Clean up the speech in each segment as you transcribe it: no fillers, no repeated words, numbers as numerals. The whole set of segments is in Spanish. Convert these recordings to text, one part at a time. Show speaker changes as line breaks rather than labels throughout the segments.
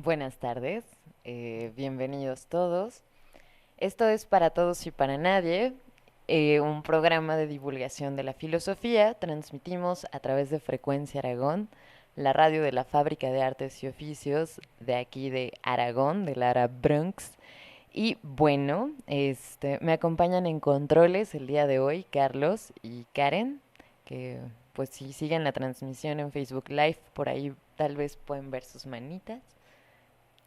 Buenas tardes, bienvenidos todos. Esto es Para Todos y para Nadie, un programa de divulgación de la filosofía. Transmitimos a través de Frecuencia Aragón, la radio de la Fábrica de Artes y Oficios de aquí de Aragón, del Ara Bronx. Y bueno, me acompañan en controles el día de hoy Carlos y Karen, que pues si siguen la transmisión en Facebook Live, por ahí tal vez pueden ver sus manitas.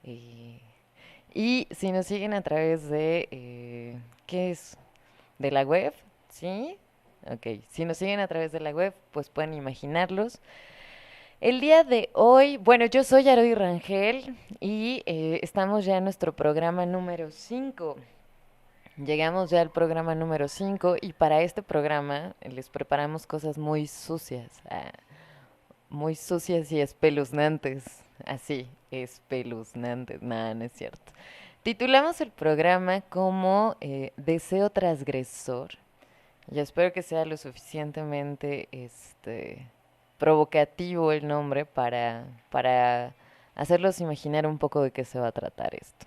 Eh, y si nos siguen a través de, ¿qué es? ¿De la web? ¿Sí? Ok, si nos siguen a través de la web, pues pueden imaginarlos. El día de hoy, bueno, yo soy Arodi Rangel y estamos ya en nuestro programa número 5. Llegamos ya al programa número 5 y para este programa les preparamos cosas muy sucias y espeluznantes. Así, espeluznantes. Nada, no es cierto. Titulamos el programa como Deseo Transgresor. Yo espero que sea lo suficientemente provocativo el nombre para hacerlos imaginar un poco de qué se va a tratar esto.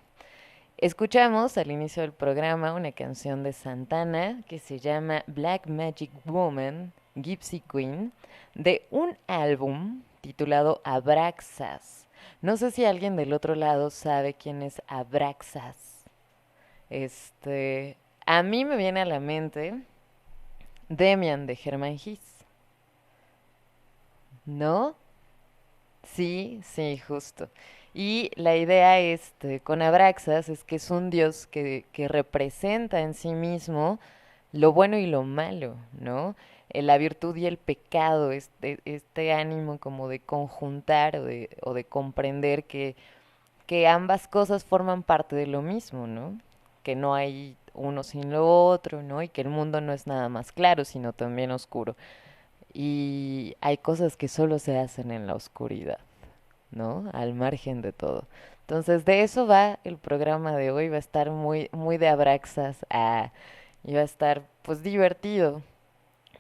Escuchamos al inicio del programa una canción de Santana que se llama Black Magic Woman, Gypsy Queen, de un álbum titulado Abraxas. No sé si alguien del otro lado sabe quién es Abraxas. Este, a mí me viene a la mente Demian de Germán Gis, ¿no? Sí, sí, justo. Y la idea con Abraxas es que es un dios que representa en sí mismo lo bueno y lo malo, ¿no? La virtud y el pecado, este ánimo como de conjuntar o de comprender que ambas cosas forman parte de lo mismo, ¿no? Que no hay uno sin lo otro, ¿no? Y que el mundo no es nada más claro, sino también oscuro. Y hay cosas que solo se hacen en la oscuridad, ¿no? Al margen de todo. Entonces, de eso va el programa de hoy. Va a estar muy, muy de Abraxas. Y va a estar, pues, divertido.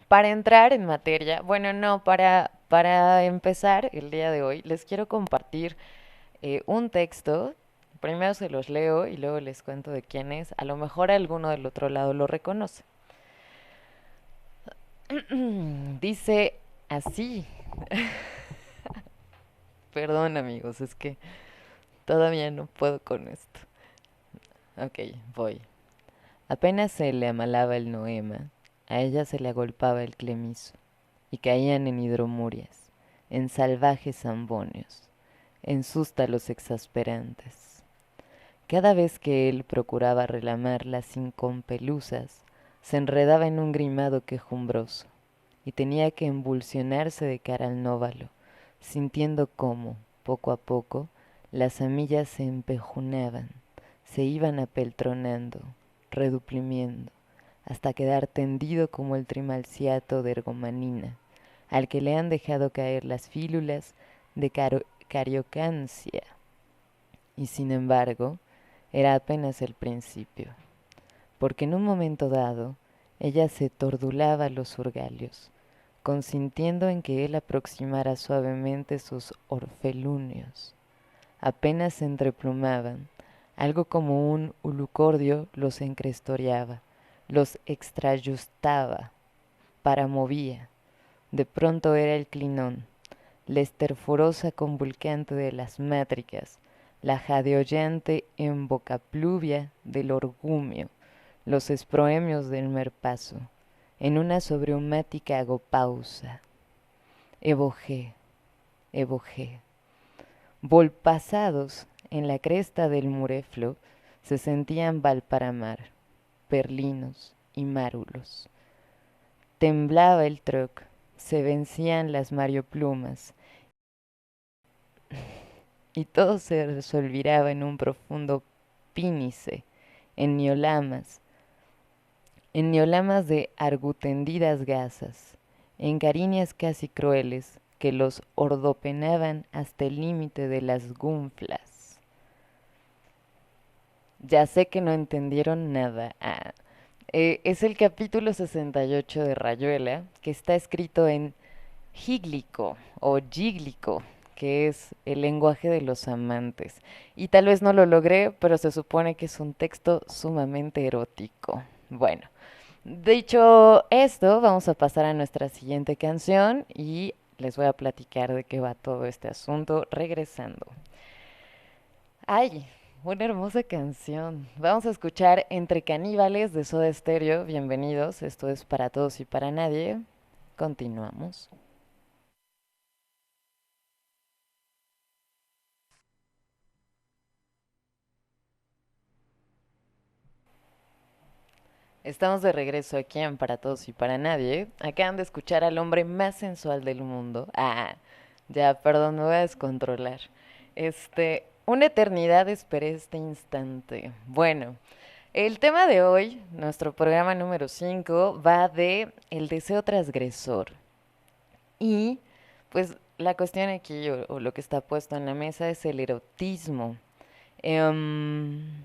Para entrar en materia, bueno, no, para empezar el día de hoy, les quiero compartir un texto. Primero se los leo y luego les cuento de quién es. A lo mejor alguno del otro lado lo reconoce. Dice así. Perdón amigos, es que todavía no puedo con esto. Ok, voy. Apenas se le amalaba el noema, a ella se le agolpaba el clemizo, y caían en hidromurias, en salvajes zambonios, en sústalos exasperantes. Cada vez que él procuraba relamarlas sin compeluzas, se enredaba en un grimado quejumbroso, y tenía que embulsionarse de cara al nóvalo, sintiendo cómo, poco a poco, las amillas se empejunaban, se iban apeltronando, reduprimiendo, hasta quedar tendido como el trimalciato de ergomanina, al que le han dejado caer las fílulas de cariocancia. Y sin embargo, era apenas el principio, porque en un momento dado ella se tordulaba los surgalios, consintiendo en que él aproximara suavemente sus orfelunios. Apenas se entreplumaban, algo como un ulucordio los encrestoreaba, los extrayustaba, paramovía. De pronto era el clinón, la esterforosa convulcante de las mátricas, la jadeollante embocapluvia del orgumio, los esproemios del merpaso, en una sobreumática agopausa. Evogé, evogé. Volpasados en la cresta del mureflo se sentían Valparamar, perlinos y márulos. Temblaba el troc, se vencían las marioplumas y todo se resolviraba en un profundo pínice, en neolamas de argutendidas gasas, en cariñas casi crueles que los ordopenaban hasta el límite de las gunflas. Ya sé que no entendieron nada. Es el capítulo 68 de Rayuela, que está escrito en gíglico o gíglico, que es El lenguaje de los amantes. Y tal vez no lo logré, pero se supone que es un texto sumamente erótico. Bueno, dicho esto, vamos a pasar a nuestra siguiente canción y les voy a platicar de qué va todo este asunto regresando. ¡Ay! Una hermosa canción. Vamos a escuchar Entre Caníbales de Soda Stereo. Bienvenidos, esto es Para Todos y Para Nadie. Continuamos. Estamos de regreso aquí en Para Todos y Para Nadie. Acaban de escuchar al hombre más sensual del mundo. Ya, perdón, me voy a descontrolar. Una eternidad esperé este instante. Bueno, el tema de hoy, nuestro programa número 5, va de el deseo transgresor. Y, pues, la cuestión aquí, o lo que está puesto en la mesa, es el erotismo. Em,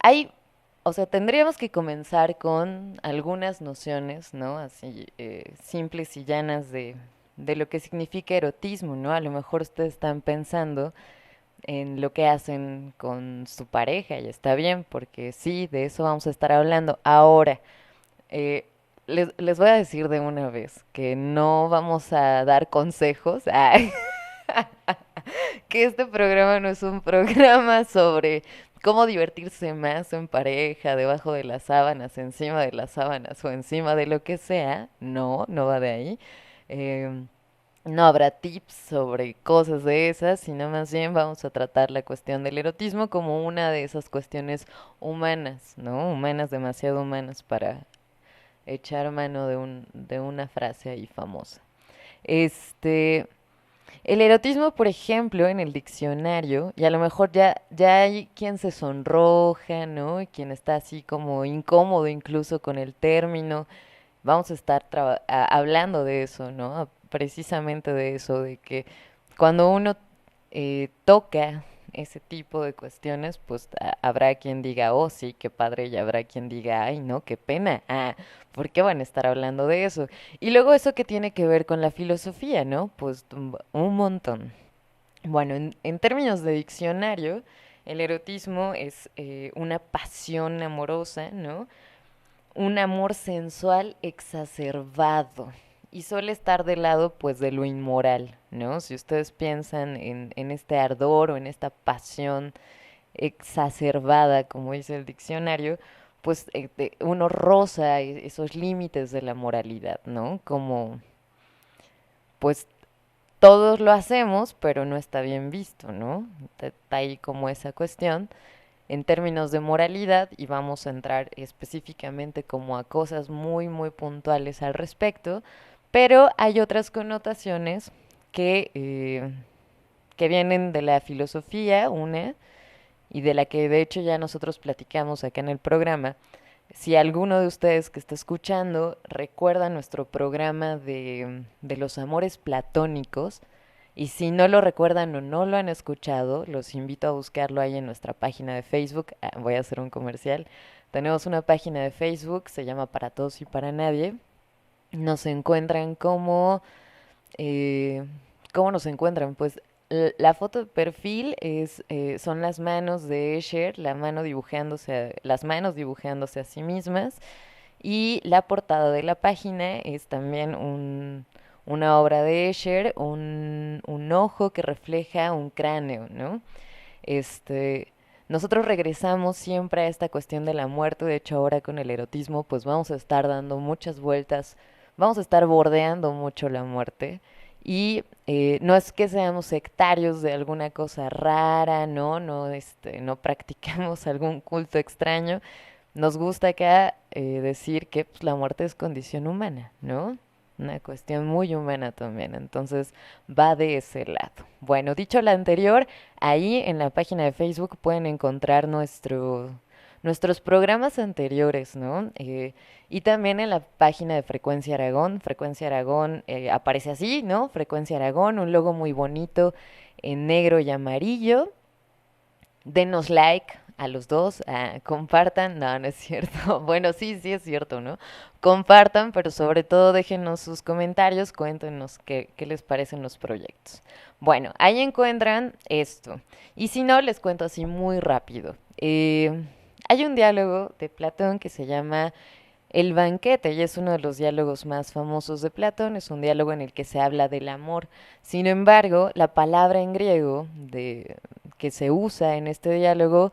Hay, o sea, tendríamos que comenzar con algunas nociones, ¿no? Así, simples y llanas de lo que significa erotismo, ¿no? A lo mejor ustedes están pensando en lo que hacen con su pareja y está bien, porque sí, de eso vamos a estar hablando. Ahora, eh, les voy a decir de una vez que no vamos a dar consejos. Que este programa no es un programa sobre cómo divertirse más en pareja, debajo de las sábanas, encima de las sábanas o encima de lo que sea. No, no va de ahí. Em, no habrá tips sobre cosas de esas, sino más bien vamos a tratar la cuestión del erotismo como una de esas cuestiones humanas, ¿no? Humanas, demasiado humanas para echar mano de una frase ahí famosa. Este, el erotismo, por ejemplo, en el diccionario, y a lo mejor ya hay quien se sonroja, ¿no? Y quien está así como incómodo incluso con el término. Vamos a estar hablando de eso, ¿no? Precisamente de eso, de que cuando uno toca ese tipo de cuestiones, pues habrá quien diga, oh, sí, qué padre, y habrá quien diga, ay, no, qué pena. ¿Por qué van a estar hablando de eso? Y luego eso que tiene que ver con la filosofía, ¿no? Pues un montón. Bueno, en términos de diccionario, el erotismo es una pasión amorosa, ¿no? Un amor sensual exacerbado y suele estar del lado pues de lo inmoral, ¿no? Si ustedes piensan en este ardor o en esta pasión exacerbada, como dice el diccionario, pues uno roza esos límites de la moralidad, ¿no? Como pues todos lo hacemos, pero no está bien visto, ¿no? Está ahí como esa cuestión en términos de moralidad y vamos a entrar específicamente como a cosas muy muy puntuales al respecto, pero hay otras connotaciones que vienen de la filosofía, una, y de la que de hecho ya nosotros platicamos acá en el programa. Si alguno de ustedes que está escuchando recuerda nuestro programa de los amores platónicos, y si no lo recuerdan o no lo han escuchado, los invito a buscarlo ahí en nuestra página de Facebook. Voy a hacer un comercial. Tenemos una página de Facebook, se llama Para Todos y Para Nadie. Nos encuentran como... eh, ¿Cómo nos encuentran? Pues la foto de perfil son las manos de Escher, las manos dibujándose a sí mismas. Y la portada de la página es también una obra de Escher, un ojo que refleja un cráneo, ¿no? Este, nosotros regresamos siempre a esta cuestión de la muerte, de hecho ahora con el erotismo pues vamos a estar dando muchas vueltas, vamos a estar bordeando mucho la muerte y no es que seamos sectarios de alguna cosa rara, no, no, no practicamos algún culto extraño, nos gusta acá decir que pues, la muerte es condición humana, ¿no? Una cuestión muy humana también, entonces va de ese lado. Bueno, dicho lo anterior, ahí en la página de Facebook pueden encontrar nuestros programas anteriores, ¿no? Y también en la página de Frecuencia Aragón aparece así, ¿no? Frecuencia Aragón, un logo muy bonito en negro y amarillo. Denos like, a los dos, compartan, no, no es cierto, bueno, sí, sí es cierto, ¿no? Compartan, pero sobre todo déjenos sus comentarios, cuéntenos qué les parecen los proyectos. Bueno, ahí encuentran esto. Y si no, les cuento así muy rápido. Hay un diálogo de Platón que se llama El banquete, y es uno de los diálogos más famosos de Platón, es un diálogo en el que se habla del amor. Sin embargo, la palabra en griego que se usa en este diálogo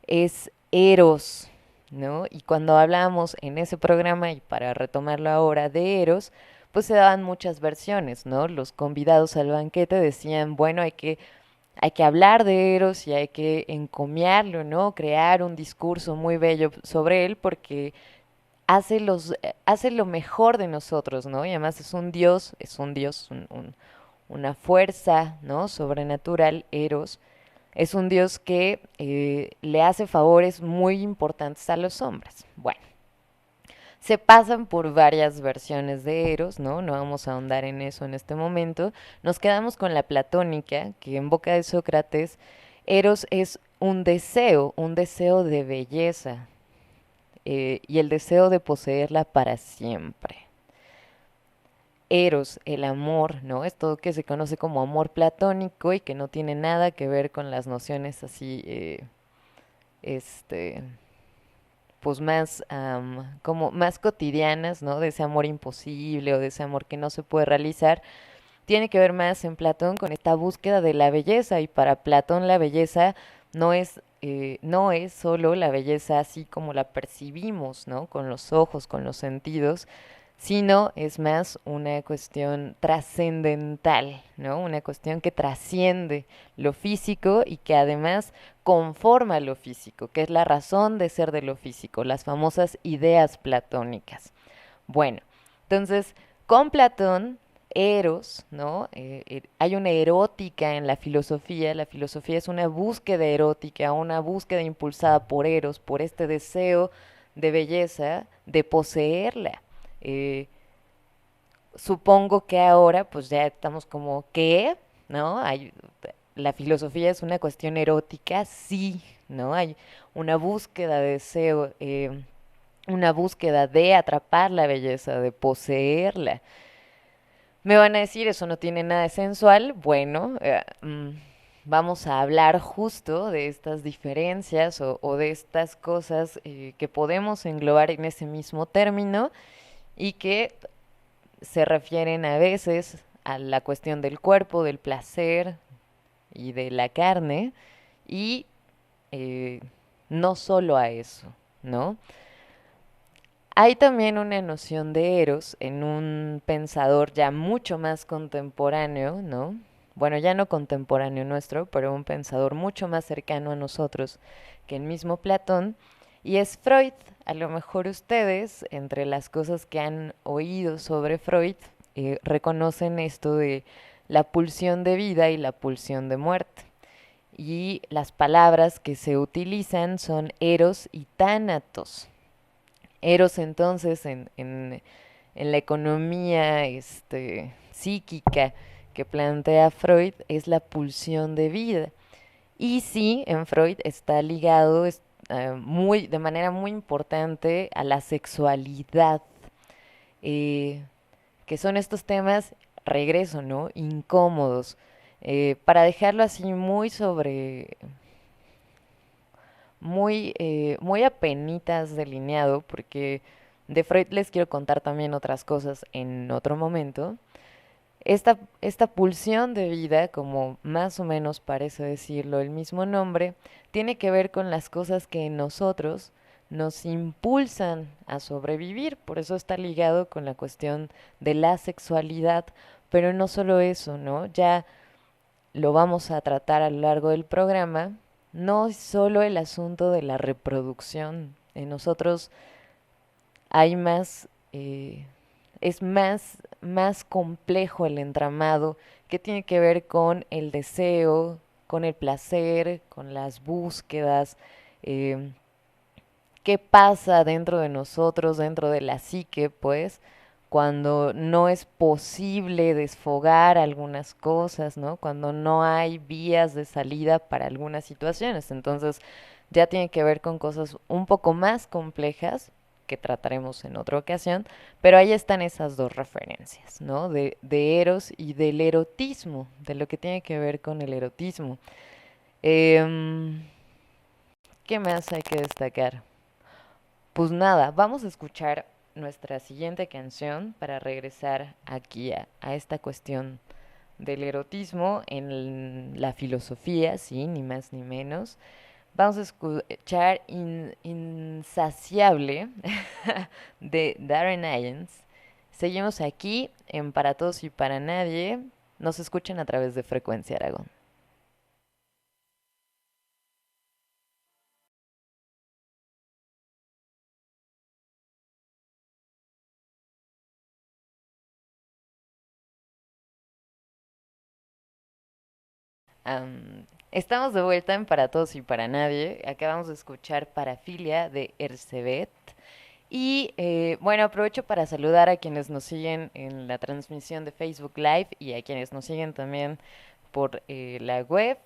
es eros, ¿no? Y cuando hablamos en ese programa, y para retomarlo ahora, de eros, pues se daban muchas versiones, ¿no? Los convidados al banquete decían, bueno, hay que hablar de Eros y hay que encomiarlo, ¿no? Crear un discurso muy bello sobre él porque hace lo mejor de nosotros, ¿no? Y además es un dios, una fuerza, ¿no? Sobrenatural, Eros. Es un dios que le hace favores muy importantes a los hombres. Bueno, se pasan por varias versiones de Eros, ¿no? No vamos a ahondar en eso en este momento. Nos quedamos con la platónica, que en boca de Sócrates, Eros es un deseo de belleza, y el deseo de poseerla para siempre. Eros, el amor, ¿no? Esto que se conoce como amor platónico y que no tiene nada que ver con las nociones así, este, pues más, como más cotidianas, ¿no? De ese amor imposible o de ese amor que no se puede realizar. Tiene que ver más en Platón con esta búsqueda de la belleza y para Platón la belleza no es solo la belleza así como la percibimos, ¿no? Con los ojos, con los sentidos, sino es más una cuestión trascendental, ¿no? Una cuestión que trasciende lo físico y que además conforma lo físico, que es la razón de ser de lo físico, las famosas ideas platónicas. Bueno, entonces, con Platón, Eros, ¿no? Hay una erótica en la filosofía es una búsqueda erótica, una búsqueda impulsada por Eros, por este deseo de belleza, de poseerla. Eh, Supongo que ahora, pues ya estamos como, ¿qué? ¿No? La filosofía es una cuestión erótica, sí, ¿no? Hay una búsqueda de deseo, una búsqueda de atrapar la belleza, de poseerla. Me van a decir, eso no tiene nada de sensual. Bueno, vamos a hablar justo de estas diferencias o de estas cosas que podemos englobar en ese mismo término y que se refieren a veces a la cuestión del cuerpo, del placer y de la carne y eh, no solo a eso, ¿no? Hay también una noción de Eros en un pensador ya mucho más contemporáneo, ¿no? Bueno, ya no contemporáneo nuestro, pero un pensador mucho más cercano a nosotros que el mismo Platón, y es Freud. A lo mejor ustedes, entre las cosas que han oído sobre Freud, reconocen esto de la pulsión de vida y la pulsión de muerte. Y las palabras que se utilizan son eros y tánatos. Eros entonces en la economía psíquica que plantea Freud es la pulsión de vida. Y sí, en Freud está ligado de manera muy importante a la sexualidad, eh, que son estos temas, regreso, ¿no? Incómodos. Para dejarlo así muy apenitas delineado, porque de Freud les quiero contar también otras cosas en otro momento. Esta pulsión de vida, como más o menos parece decirlo el mismo nombre, tiene que ver con las cosas que en nosotros nos impulsan a sobrevivir, por eso está ligado con la cuestión de la sexualidad, pero no solo eso, ¿no? Ya lo vamos a tratar a lo largo del programa, no es solo el asunto de la reproducción. En nosotros hay es más complejo el entramado que tiene que ver con el deseo, con el placer, con las búsquedas, eh, qué pasa dentro de nosotros, dentro de la psique, pues, cuando no es posible desfogar algunas cosas, ¿no? Cuando no hay vías de salida para algunas situaciones. Entonces, ya tiene que ver con cosas un poco más complejas que trataremos en otra ocasión, pero ahí están esas dos referencias, ¿no? De Eros y del erotismo, de lo que tiene que ver con el erotismo. Em, ¿Qué más hay que destacar? Pues nada, vamos a escuchar nuestra siguiente canción para regresar aquí a esta cuestión del erotismo en la filosofía, sí, ni más ni menos. Vamos a escuchar Insaciable de Darren Irons. Seguimos aquí en Para Todos y Para Nadie. Nos escuchan a través de Frecuencia Aragón. Estamos de vuelta en Para Todos y Para Nadie. Acabamos de escuchar Parafilia de Ercebet. Y bueno, aprovecho para saludar a quienes nos siguen en la transmisión de Facebook Live y a quienes nos siguen también por la web.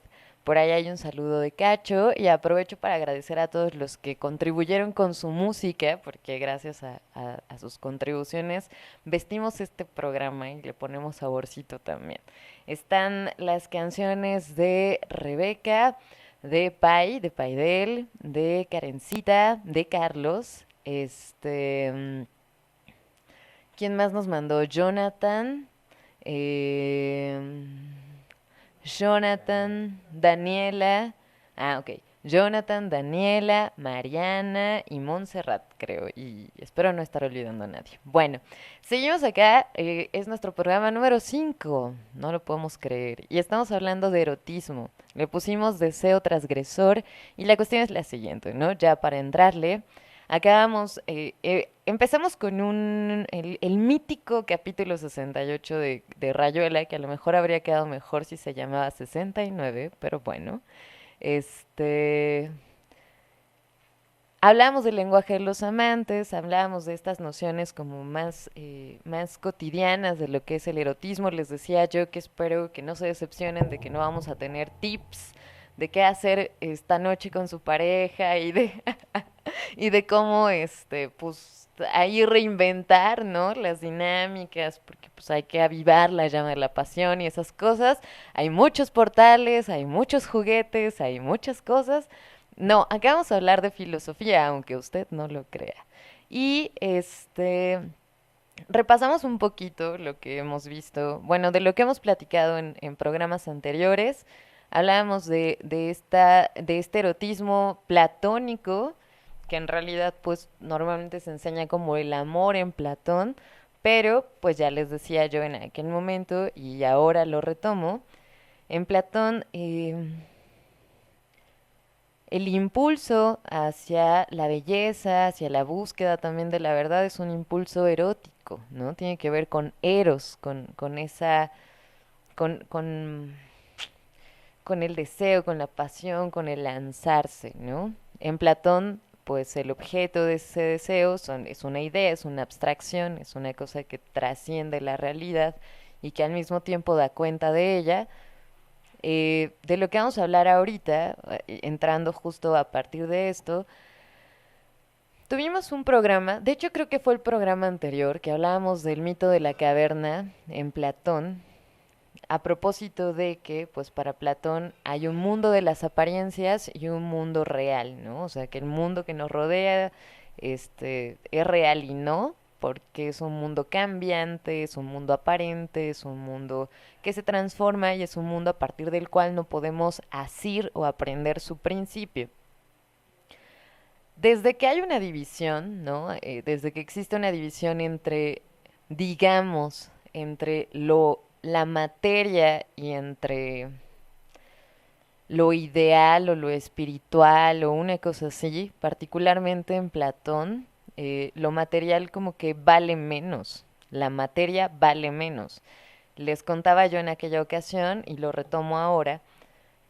Por ahí hay un saludo de Cacho y aprovecho para agradecer a todos los que contribuyeron con su música, porque gracias a sus contribuciones vestimos este programa y le ponemos saborcito también. Están las canciones de Rebeca, de Pai, de Paidel, de Karencita, de Carlos, ¿quién más nos mandó? Eh, Jonathan, Daniela, ok. Jonathan, Daniela, Mariana y Montserrat, creo. Y espero no estar olvidando a nadie. Bueno, seguimos acá. Es nuestro programa número 5. No lo podemos creer. Y estamos hablando de erotismo. Le pusimos deseo transgresor. Y la cuestión es la siguiente, ¿no? Ya para entrarle. Acabamos, empezamos con el mítico capítulo 68 de Rayuela, que a lo mejor habría quedado mejor si se llamaba 69, pero bueno. Este, Hablamos del lenguaje de los amantes, hablamos de estas nociones como más cotidianas de lo que es el erotismo. Les decía yo que espero que no se decepcionen de que no vamos a tener tips de qué hacer esta noche con su pareja y de cómo, pues ahí reinventar, ¿no? Las dinámicas, porque pues hay que avivar la llama de la pasión y esas cosas. Hay muchos portales, hay muchos juguetes, hay muchas cosas. No, acá vamos a hablar de filosofía, aunque usted no lo crea. Y repasamos un poquito lo que hemos visto, bueno, de lo que hemos platicado en programas anteriores. Hablábamos de este erotismo platónico, que en realidad pues normalmente se enseña como el amor en Platón, pero pues ya les decía yo en aquel momento y ahora lo retomo, en Platón el impulso hacia la belleza, hacia la búsqueda también de la verdad es un impulso erótico, ¿no? Tiene que ver con eros, con esa, con con el deseo, con la pasión, con el lanzarse, ¿no? En Platón, pues el objeto de ese deseo es una idea, es una abstracción, es una cosa que trasciende la realidad y que al mismo tiempo da cuenta de ella. De lo que vamos a hablar ahorita, entrando justo a partir de esto, tuvimos un programa, de hecho creo que fue el programa anterior, que hablábamos del mito de la caverna en Platón, a propósito de que, pues para Platón hay un mundo de las apariencias y un mundo real, ¿no? O sea, que el mundo que nos rodea, es real y no, porque es un mundo cambiante, es un mundo aparente, es un mundo que se transforma y es un mundo a partir del cual no podemos asir o aprender su principio. Desde que hay una división, ¿no? Desde que existe una división entre, digamos, entre la materia y entre lo ideal o lo espiritual o una cosa así, particularmente en Platón, lo material como que vale menos, la materia vale menos. Les contaba yo en aquella ocasión y lo retomo ahora,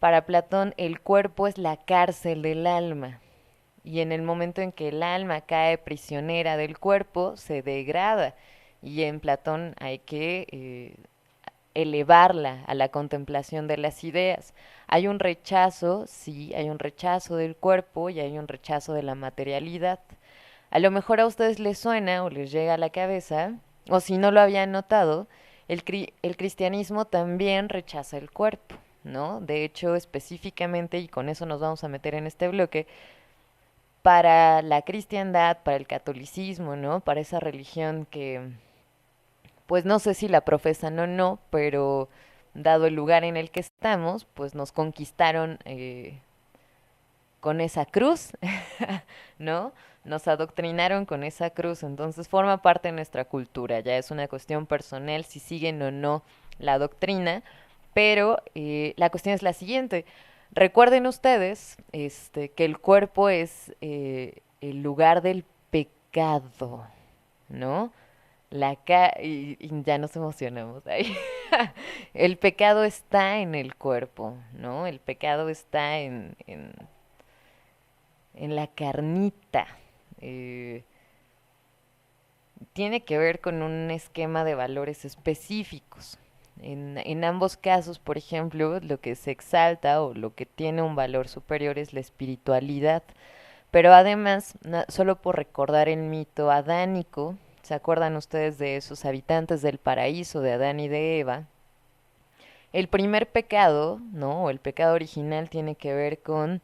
para Platón el cuerpo es la cárcel del alma y en el momento en que el alma cae prisionera del cuerpo se degrada y en Platón hay que elevarla a la contemplación de las ideas. Hay un rechazo, sí, hay un rechazo del cuerpo y hay un rechazo de la materialidad. A lo mejor a ustedes les suena o les llega a la cabeza, o si no lo habían notado, el cristianismo también rechaza el cuerpo, ¿no? De hecho, específicamente, y con eso nos vamos a meter en este bloque, para la cristiandad, para el catolicismo, ¿no? Para esa religión que, pues no sé si la profesan o no, pero dado el lugar en el que estamos, pues nos conquistaron con esa cruz, ¿no? Nos adoctrinaron con esa cruz, entonces forma parte de nuestra cultura, ya es una cuestión personal si siguen o no la doctrina, pero la cuestión es la siguiente. Recuerden ustedes que el cuerpo es el lugar del pecado, ¿no? Y ya nos emocionamos ahí. El pecado está en el cuerpo, ¿no? El pecado está en la carnita. Eh, Tiene que ver con un esquema de valores específicos. En ambos casos, por ejemplo, lo que se exalta o lo que tiene un valor superior es la espiritualidad. Pero además, solo por recordar el mito adánico, ¿se acuerdan ustedes de esos habitantes del paraíso de Adán y de Eva? El primer pecado, ¿no? O el pecado original tiene que ver con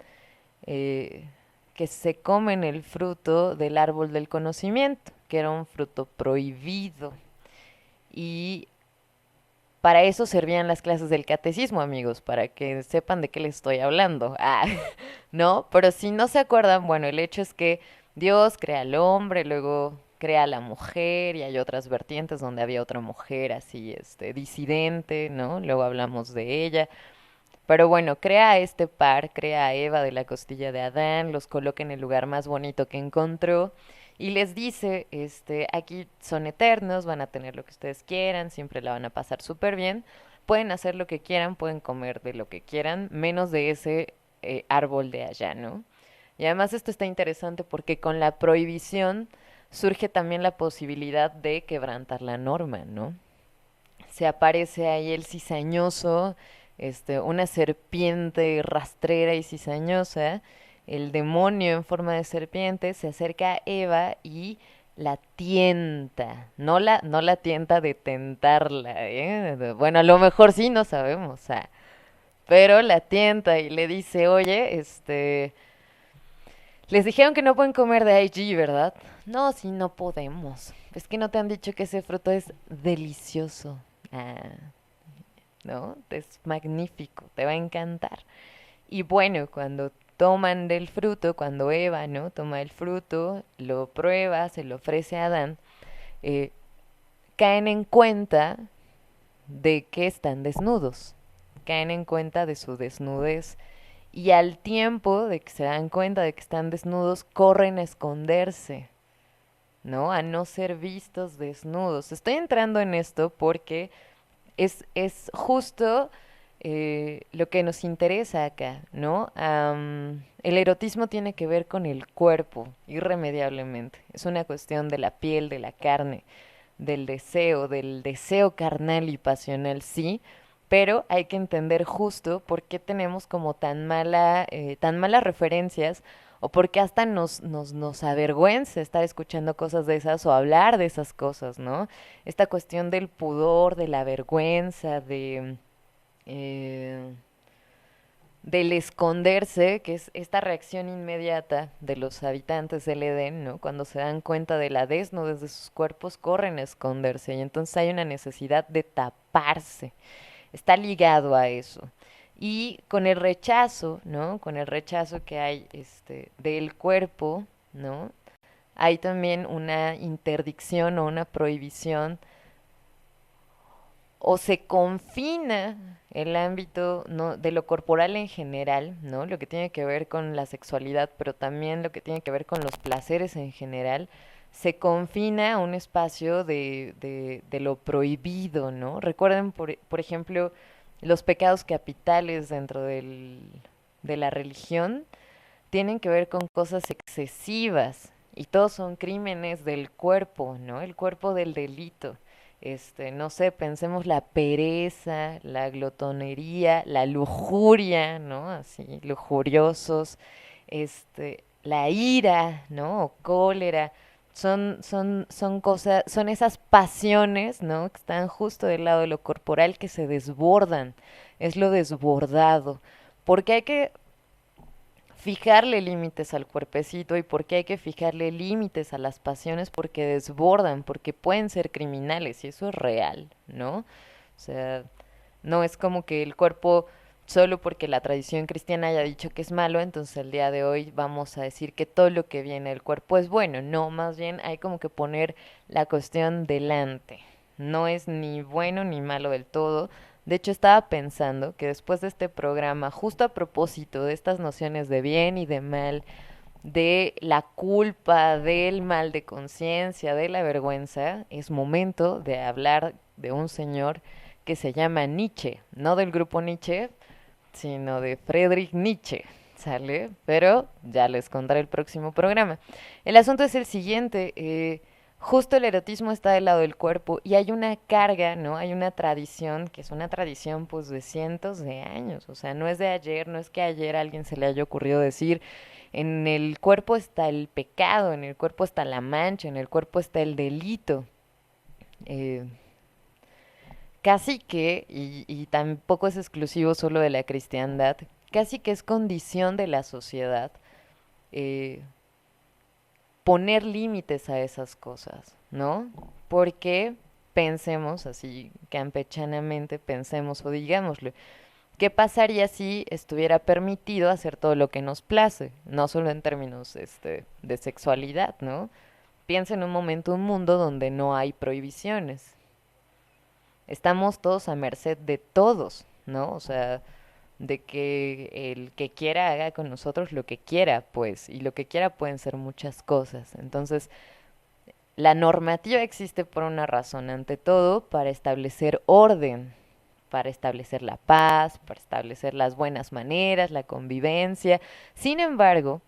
eh, que se comen el fruto del árbol del conocimiento, que era un fruto prohibido. Y para eso servían las clases del catecismo, amigos, para que sepan de qué les estoy hablando. Ah, ¿no? Pero si no se acuerdan, bueno, el hecho es que Dios crea al hombre, luego crea a la mujer y hay otras vertientes donde había otra mujer así, disidente, ¿no? Luego hablamos de ella. Pero bueno, crea a este par, crea a Eva de la costilla de Adán, los coloca en el lugar más bonito que encontró y les dice, aquí son eternos, van a tener lo que ustedes quieran, siempre la van a pasar súper bien, pueden hacer lo que quieran, pueden comer de lo que quieran, menos de ese árbol de allá, ¿no? Y además esto está interesante porque con la prohibición surge también la posibilidad de quebrantar la norma, ¿no? Se aparece ahí el cizañoso, una serpiente rastrera y cizañosa, el demonio en forma de serpiente se acerca a Eva y la tienta, no la tienta de tentarla, ¿eh? Bueno, a lo mejor sí, no sabemos, pero la tienta y le dice, oye, les dijeron que no pueden comer de IG, ¿verdad? No, sí, no podemos. Es que no te han dicho que ese fruto es delicioso. Ah, ¿no? Es magnífico, te va a encantar. Y bueno, cuando toman del fruto, cuando Eva, ¿no? Toma el fruto, lo prueba, se lo ofrece a Adán, eh, caen en cuenta de que están desnudos, caen en cuenta de su desnudez y al tiempo de que se dan cuenta de que están desnudos, corren a esconderse, ¿no? A no ser vistos desnudos. Estoy entrando en esto porque es justo lo que nos interesa acá, ¿no? El erotismo tiene que ver con el cuerpo, irremediablemente. Es una cuestión de la piel, de la carne, del deseo carnal y pasional, sí, pero hay que entender justo por qué tenemos como tan malas referencias o por qué hasta nos avergüenza estar escuchando cosas de esas o hablar de esas cosas, ¿no? Esta cuestión del pudor, de la vergüenza, eh, del esconderse, que es esta reacción inmediata de los habitantes del Edén, ¿no? Cuando se dan cuenta de la desnudez de sus cuerpos, corren a esconderse y entonces hay una necesidad de taparse. Está ligado a eso. Y con el rechazo, ¿no? Con el rechazo que hay del cuerpo, ¿no? Hay también una interdicción o una prohibición o se confina el ámbito, ¿no? De lo corporal en general, ¿no? Lo que tiene que ver con la sexualidad, pero también lo que tiene que ver con los placeres en general, se confina a un espacio de lo prohibido, ¿no? Recuerden, por ejemplo, los pecados capitales de la religión tienen que ver con cosas excesivas y todos son crímenes del cuerpo, ¿no? El cuerpo del delito. no sé, pensemos la pereza, la glotonería, la lujuria, ¿no? Así, lujuriosos, la ira, ¿no? O cólera. Son cosas, son esas pasiones, ¿no? Que están justo del lado de lo corporal que se desbordan. Es lo desbordado. Porque hay que fijarle límites al cuerpecito y por qué hay que fijarle límites a las pasiones porque desbordan, porque pueden ser criminales y eso es real, ¿no? O sea, no es como que el cuerpo solo porque la tradición cristiana haya dicho que es malo, entonces el día de hoy vamos a decir que todo lo que viene del cuerpo es bueno. No, más bien hay como que poner la cuestión delante. No es ni bueno ni malo del todo. De hecho, estaba pensando que después de este programa, justo a propósito de estas nociones de bien y de mal, de la culpa, del mal de conciencia, de la vergüenza, es momento de hablar de un señor que se llama Nietzsche, no del grupo Nietzsche, sino de Friedrich Nietzsche, ¿sale? Pero ya les contaré el próximo programa. El asunto es el siguiente, justo el erotismo está del lado del cuerpo y hay una carga, ¿no? Hay una tradición, que es una tradición pues de cientos de años, o sea, no es de ayer, no es que ayer a alguien se le haya ocurrido decir, en el cuerpo está el pecado, en el cuerpo está la mancha, en el cuerpo está el delito. Eh, Casi que, y tampoco es exclusivo solo de la cristiandad, casi que es condición de la sociedad eh, poner límites a esas cosas, ¿no? Porque pensemos así campechanamente, pensemos o digámoslo, ¿qué pasaría si estuviera permitido hacer todo lo que nos place? No solo en términos de sexualidad, ¿no? Piensa en un momento, un mundo donde no hay prohibiciones. Estamos todos a merced de todos, ¿no? O sea, de que el que quiera haga con nosotros lo que quiera, pues, y lo que quiera pueden ser muchas cosas. Entonces, la normativa existe por una razón, ante todo, para establecer orden, para establecer la paz, para establecer las buenas maneras, la convivencia. Sin embargo,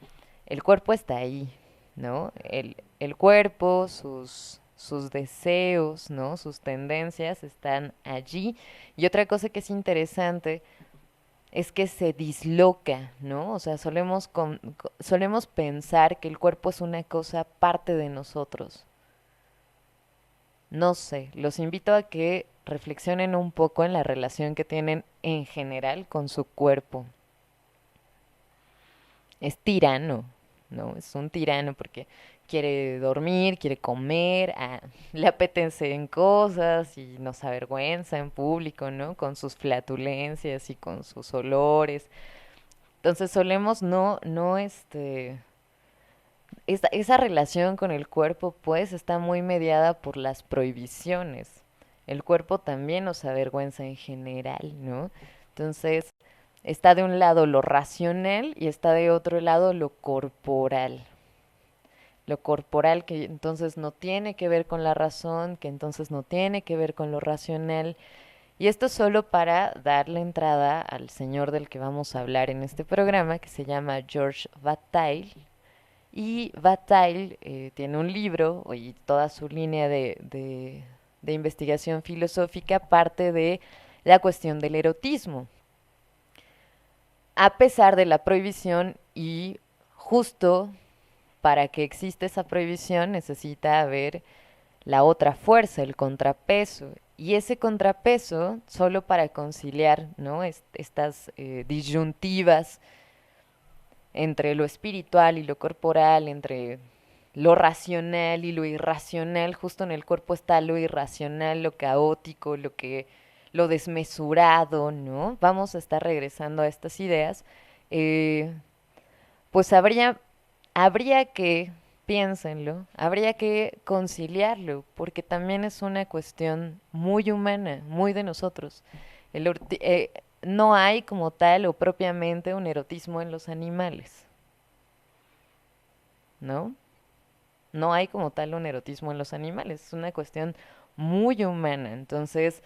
el cuerpo está ahí, ¿no? El cuerpo, sus deseos, ¿no? Sus tendencias están allí. Y otra cosa que es interesante es que se disloca, ¿no? O sea, solemos pensar que el cuerpo es una cosa parte de nosotros. No sé, los invito a que reflexionen un poco en la relación que tienen en general con su cuerpo. Es tirano, ¿no? Es un tirano porque quiere dormir, quiere comer, le apetecen cosas y nos avergüenza en público, ¿no? Con sus flatulencias y con sus olores. Entonces solemos esa relación con el cuerpo pues está muy mediada por las prohibiciones. El cuerpo también nos avergüenza en general, ¿no? Entonces está de un lado lo racional y está de otro lado lo corporal. Lo corporal que entonces no tiene que ver con la razón, que entonces no tiene que ver con lo racional. Y esto solo para darle entrada al señor del que vamos a hablar en este programa, que se llama George Bataille. Y Bataille tiene un libro y toda su línea de investigación filosófica parte de la cuestión del erotismo, a pesar de la prohibición y justo para que exista esa prohibición necesita haber la otra fuerza, el contrapeso. Y ese contrapeso, solo para conciliar, ¿no? Estas disyuntivas entre lo espiritual y lo corporal, entre lo racional y lo irracional, justo en el cuerpo está lo irracional, lo caótico, lo desmesurado, ¿no? Vamos a estar regresando a estas ideas. Eh, pues habría que, piénsenlo, habría que conciliarlo, porque también es una cuestión muy humana, muy de nosotros. No hay como tal o propiamente un erotismo en los animales, ¿no? No hay como tal un erotismo en los animales, es una cuestión muy humana. Entonces,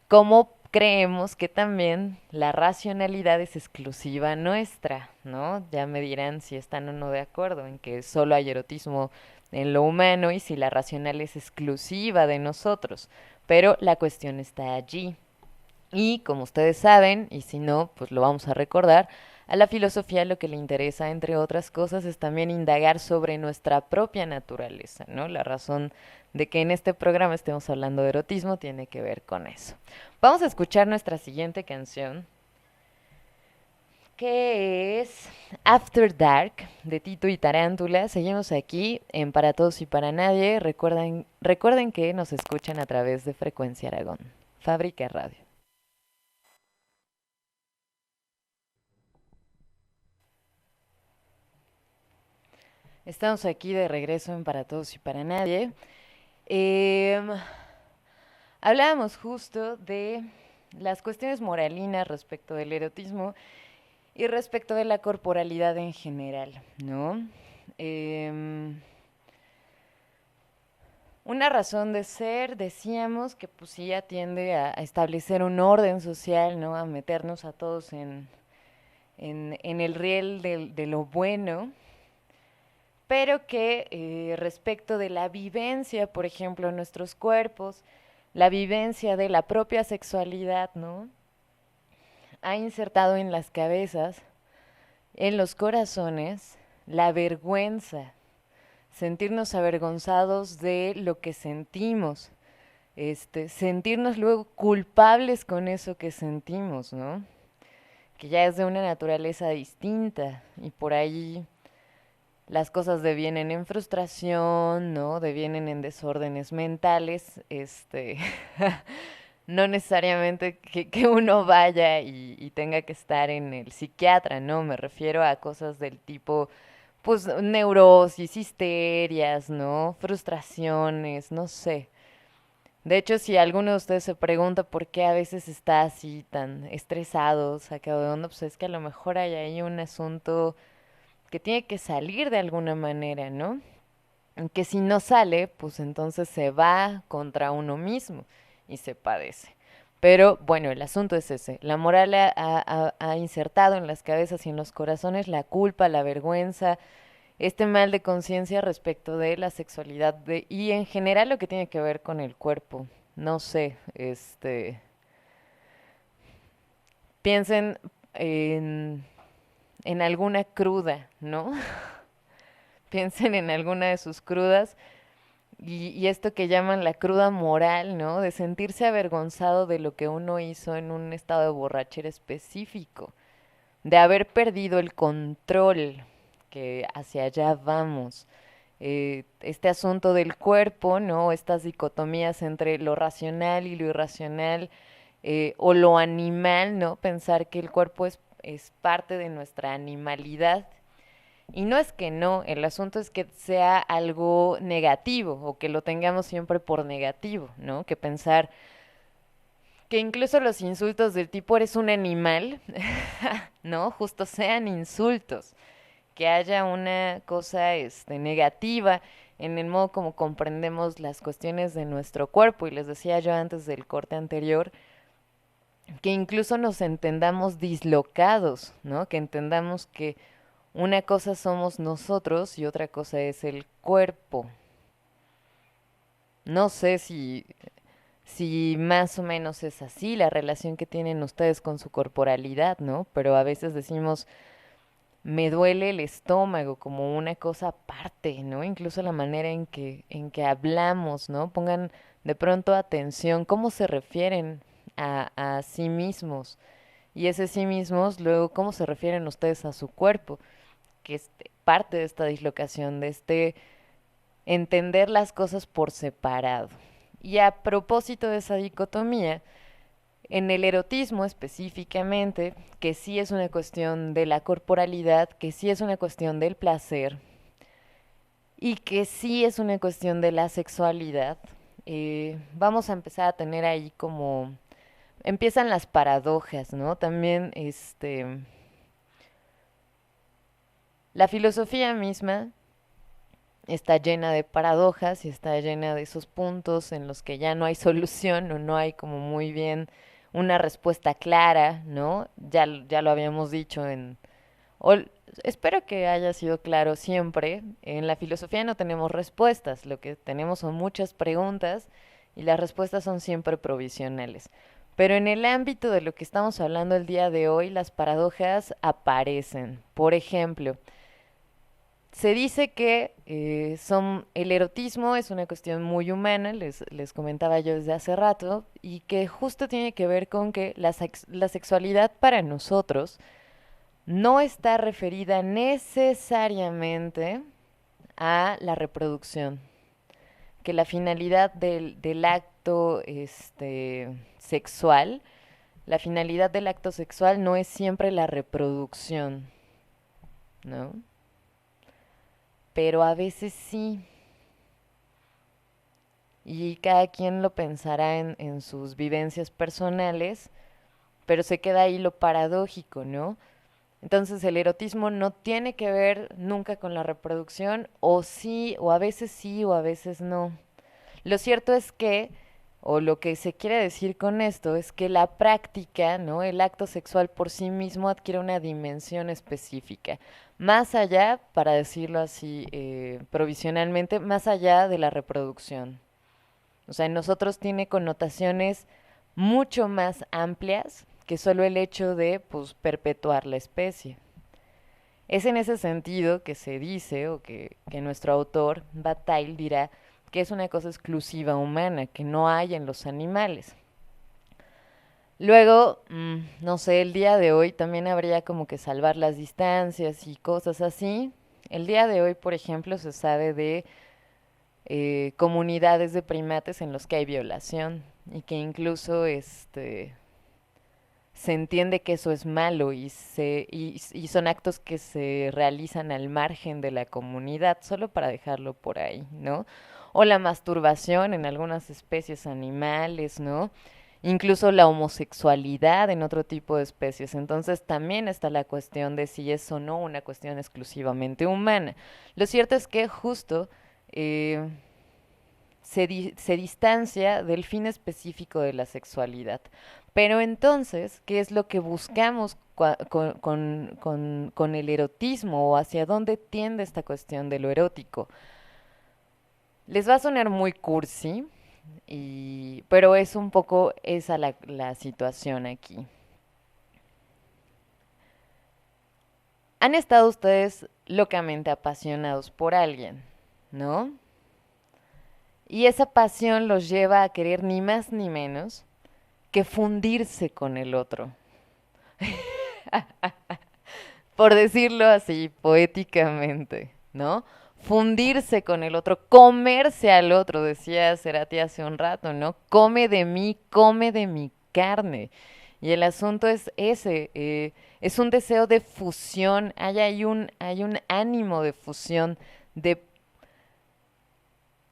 ¿cómo creemos que también la racionalidad es exclusiva nuestra, ¿no? Ya me dirán si están o no de acuerdo en que solo hay erotismo en lo humano y si la racional es exclusiva de nosotros. Pero la cuestión está allí. Y como ustedes saben, y si no, pues lo vamos a recordar, a la filosofía lo que le interesa, entre otras cosas, es también indagar sobre nuestra propia naturaleza, ¿no? La razón de que en este programa estemos hablando de erotismo tiene que ver con eso. Vamos a escuchar nuestra siguiente canción, que es After Dark, de Tito y Tarántula. Seguimos aquí en Para Todos y Para Nadie. Recuerden que nos escuchan a través de Frecuencia Aragón, Fábrica Radio. Estamos aquí de regreso en Para Todos y Para Nadie. Em, Hablábamos justo de las cuestiones moralinas respecto del erotismo y respecto de la corporalidad en general, ¿no? Em, una razón de ser, decíamos, que pues sí atiende a establecer un orden social, ¿no? A meternos a todos en el riel de lo bueno, pero que respecto de la vivencia, por ejemplo, en nuestros cuerpos, la vivencia de la propia sexualidad, ¿no? Ha insertado en las cabezas, en los corazones, la vergüenza, sentirnos avergonzados de lo que sentimos, sentirnos luego culpables con eso que sentimos, ¿no? Que ya es de una naturaleza distinta y por ahí las cosas devienen en frustración, ¿no? Devienen en desórdenes mentales, no necesariamente que uno vaya y tenga que estar en el psiquiatra, ¿no? Me refiero a cosas del tipo, pues, neurosis, histerias, ¿no? Frustraciones, no sé. De hecho, si alguno de ustedes se pregunta por qué a veces está así tan estresado, sacado de onda, pues es que a lo mejor hay ahí un asunto que tiene que salir de alguna manera, ¿no? Que si no sale, pues entonces se va contra uno mismo y se padece. Pero bueno, el asunto es ese. La moral ha insertado en las cabezas y en los corazones la culpa, la vergüenza, este mal de conciencia respecto de la sexualidad y en general lo que tiene que ver con el cuerpo. No sé, piensen en, en alguna cruda, ¿no? Piensen en alguna de sus crudas y esto que llaman la cruda moral, ¿no? De sentirse avergonzado de lo que uno hizo en un estado de borrachera específico, de haber perdido el control, que hacia allá vamos. Este asunto del cuerpo, ¿no? Estas dicotomías entre lo racional y lo irracional, o lo animal, ¿no? Pensar que el cuerpo es parte de nuestra animalidad y no es que no, el asunto es que sea algo negativo o que lo tengamos siempre por negativo, ¿no? Que pensar que incluso los insultos del tipo eres un animal, ¿no? Justo sean insultos, que haya una cosa negativa en el modo como comprendemos las cuestiones de nuestro cuerpo. Y les decía yo antes del corte anterior, que incluso nos entendamos dislocados, ¿no? Que entendamos que una cosa somos nosotros y otra cosa es el cuerpo. No sé si más o menos es así la relación que tienen ustedes con su corporalidad, ¿no? Pero a veces decimos, me duele el estómago como una cosa aparte, ¿no? Incluso la manera en que hablamos, ¿no? Pongan de pronto atención, cómo se refieren a sí mismos. Y ese sí mismos, luego, cómo se refieren ustedes a su cuerpo, que es parte de esta dislocación, de entender las cosas por separado. Y a propósito de esa dicotomía, en el erotismo específicamente, que sí es una cuestión de la corporalidad, que sí es una cuestión del placer y que sí es una cuestión de la sexualidad, vamos a empezar a tener ahí como empiezan las paradojas, ¿no? También la filosofía misma está llena de paradojas y está llena de esos puntos en los que ya no hay solución o no hay como muy bien una respuesta clara, ¿no? Ya lo habíamos dicho en O espero que haya sido claro siempre. En la filosofía no tenemos respuestas, lo que tenemos son muchas preguntas y las respuestas son siempre provisionales. Pero en el ámbito de lo que estamos hablando el día de hoy, las paradojas aparecen. Por ejemplo, se dice que el erotismo es una cuestión muy humana, les comentaba yo desde hace rato, y que justo tiene que ver con que la sexualidad para nosotros no está referida necesariamente a la reproducción, que la finalidad del acto sexual, la finalidad del acto sexual no es siempre la reproducción, ¿no? Pero a veces sí, y cada quien lo pensará en sus vivencias personales, pero se queda ahí lo paradójico, ¿no? Entonces el erotismo no tiene que ver nunca con la reproducción, o sí, o a veces no. Lo cierto es que, o lo que se quiere decir con esto, es que la práctica, ¿no? El acto sexual por sí mismo adquiere una dimensión específica. Más allá, para decirlo así provisionalmente, más allá de la reproducción. O sea, en nosotros tiene connotaciones mucho más amplias que solo el hecho de, pues, perpetuar la especie. Es en ese sentido que se dice, o que nuestro autor, Bataille, dirá que es una cosa exclusiva humana, que no hay en los animales. Luego, no sé, el día de hoy también habría como que salvar las distancias y cosas así. El día de hoy, por ejemplo, se sabe de comunidades de primates en los que hay violación y que incluso se entiende que eso es malo y son actos que se realizan al margen de la comunidad, solo para dejarlo por ahí, ¿no? O la masturbación en algunas especies animales, ¿no? Incluso la homosexualidad en otro tipo de especies. Entonces también está la cuestión de si es o no una cuestión exclusivamente humana. Lo cierto es que justo eh, se distancia del fin específico de la sexualidad. Pero entonces, ¿qué es lo que buscamos con el erotismo o hacia dónde tiende esta cuestión de lo erótico? Les va a sonar muy cursi, pero es un poco esa la situación aquí. ¿Han estado ustedes locamente apasionados por alguien, no? Y esa pasión los lleva a querer ni más ni menos que fundirse con el otro, por decirlo así, poéticamente, ¿no? Fundirse con el otro, comerse al otro, decía Cerati hace un rato, ¿no? Come de mi carne. Y el asunto es ese, es un deseo de fusión, hay un ánimo de fusión, de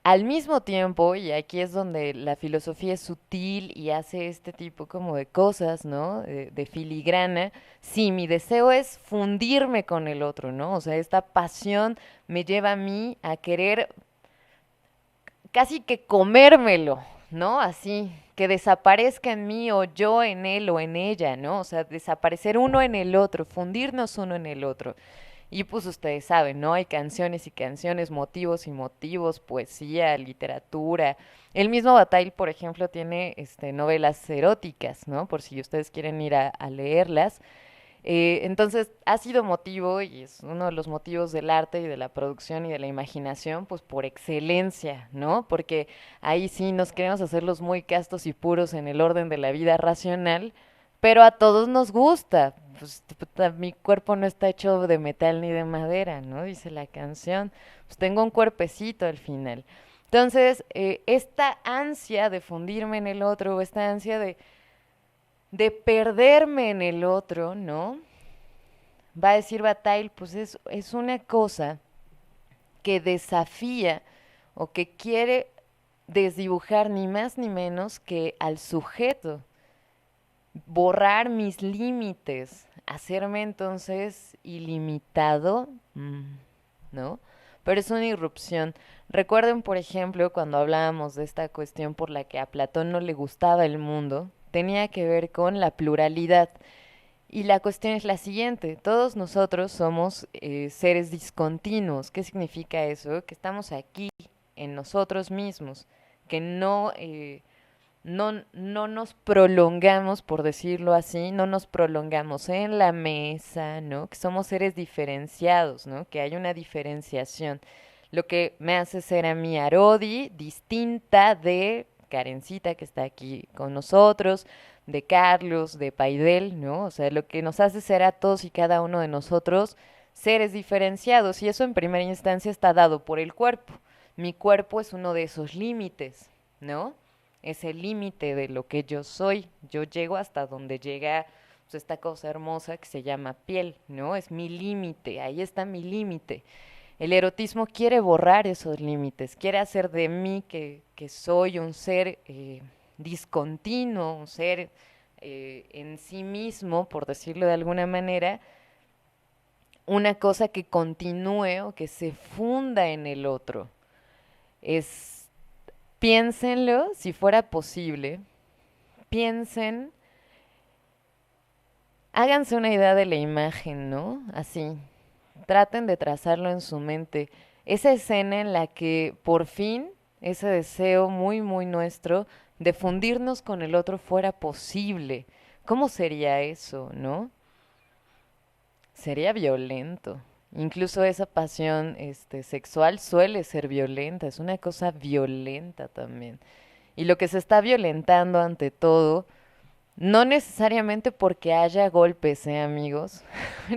al mismo tiempo, y aquí es donde la filosofía es sutil y hace este tipo como de cosas, ¿no? De filigrana. Sí, mi deseo es fundirme con el otro, ¿no? O sea, esta pasión me lleva a mí a querer casi que comérmelo, ¿no? Así, que desaparezca en mí o yo en él o en ella, ¿no? O sea, desaparecer uno en el otro, fundirnos uno en el otro. Y pues ustedes saben, ¿no? Hay canciones y canciones, motivos y motivos, poesía, literatura. El mismo Bataille, por ejemplo, tiene novelas eróticas, ¿no? Por si ustedes quieren ir a leerlas. Entonces, ha sido motivo y es uno de los motivos del arte y de la producción y de la imaginación, pues por excelencia, ¿no? Porque ahí sí nos queremos hacerlos muy castos y puros en el orden de la vida racional, pero a todos nos gusta. Pues puta, mi cuerpo no está hecho de metal ni de madera, ¿no? Dice la canción. Pues tengo un cuerpecito al final. Entonces, esta ansia de fundirme en el otro, o esta ansia de perderme en el otro, ¿no? Va a decir Bataille, pues es una cosa que desafía o que quiere desdibujar ni más ni menos que al sujeto, borrar mis límites, hacerme entonces ilimitado, ¿no? Pero es una irrupción. Recuerden, por ejemplo, cuando hablábamos de esta cuestión por la que a Platón no le gustaba el mundo, tenía que ver con la pluralidad. Y la cuestión es la siguiente, todos nosotros somos seres discontinuos. ¿Qué significa eso? Que estamos aquí en nosotros mismos, que no nos prolongamos, por decirlo así, no nos prolongamos en la mesa, ¿no? Que somos seres diferenciados, ¿no? Que hay una diferenciación. Lo que me hace ser a mí Arodi distinta de Karencita, que está aquí con nosotros, de Carlos, de Paidel, ¿no? O sea, lo que nos hace ser a todos y cada uno de nosotros seres diferenciados. Y eso en primera instancia está dado por el cuerpo. Mi cuerpo es uno de esos límites, ¿no? Es el límite de lo que yo soy. Yo llego hasta donde llega pues, esta cosa hermosa que se llama piel, ¿no? Es mi límite, ahí está mi límite. El erotismo quiere borrar esos límites, quiere hacer de mí que soy un ser discontinuo, un ser en sí mismo, por decirlo de alguna manera, una cosa que continúe o que se funda en el otro. Es, piénsenlo, si fuera posible, piensen, háganse una idea de la imagen, ¿no? Así, traten de trazarlo en su mente. Esa escena en la que por fin ese deseo muy, muy nuestro de fundirnos con el otro fuera posible. ¿Cómo sería eso, no? Sería violento. Incluso esa pasión sexual suele ser violenta, es una cosa violenta también. Y lo que se está violentando ante todo, no necesariamente porque haya golpes, amigos,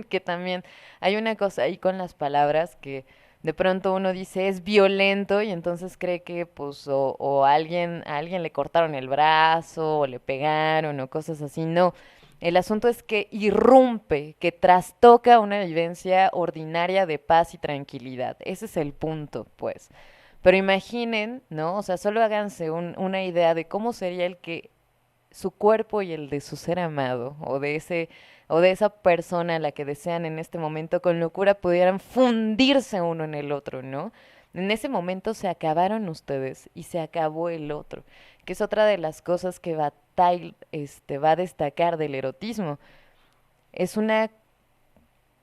que también hay una cosa ahí con las palabras que de pronto uno dice es violento y entonces cree que pues o a alguien le cortaron el brazo o le pegaron o cosas así. No, el asunto es que irrumpe, que trastoca una vivencia ordinaria de paz y tranquilidad. Ese es el punto, pues. Pero imaginen, ¿no? O sea, solo háganse una idea de cómo sería el que su cuerpo y el de su ser amado o de esa persona a la que desean en este momento con locura pudieran fundirse uno en el otro, ¿no? En ese momento se acabaron ustedes y se acabó el otro, que es otra de las cosas que Bataille va a destacar del erotismo. Es una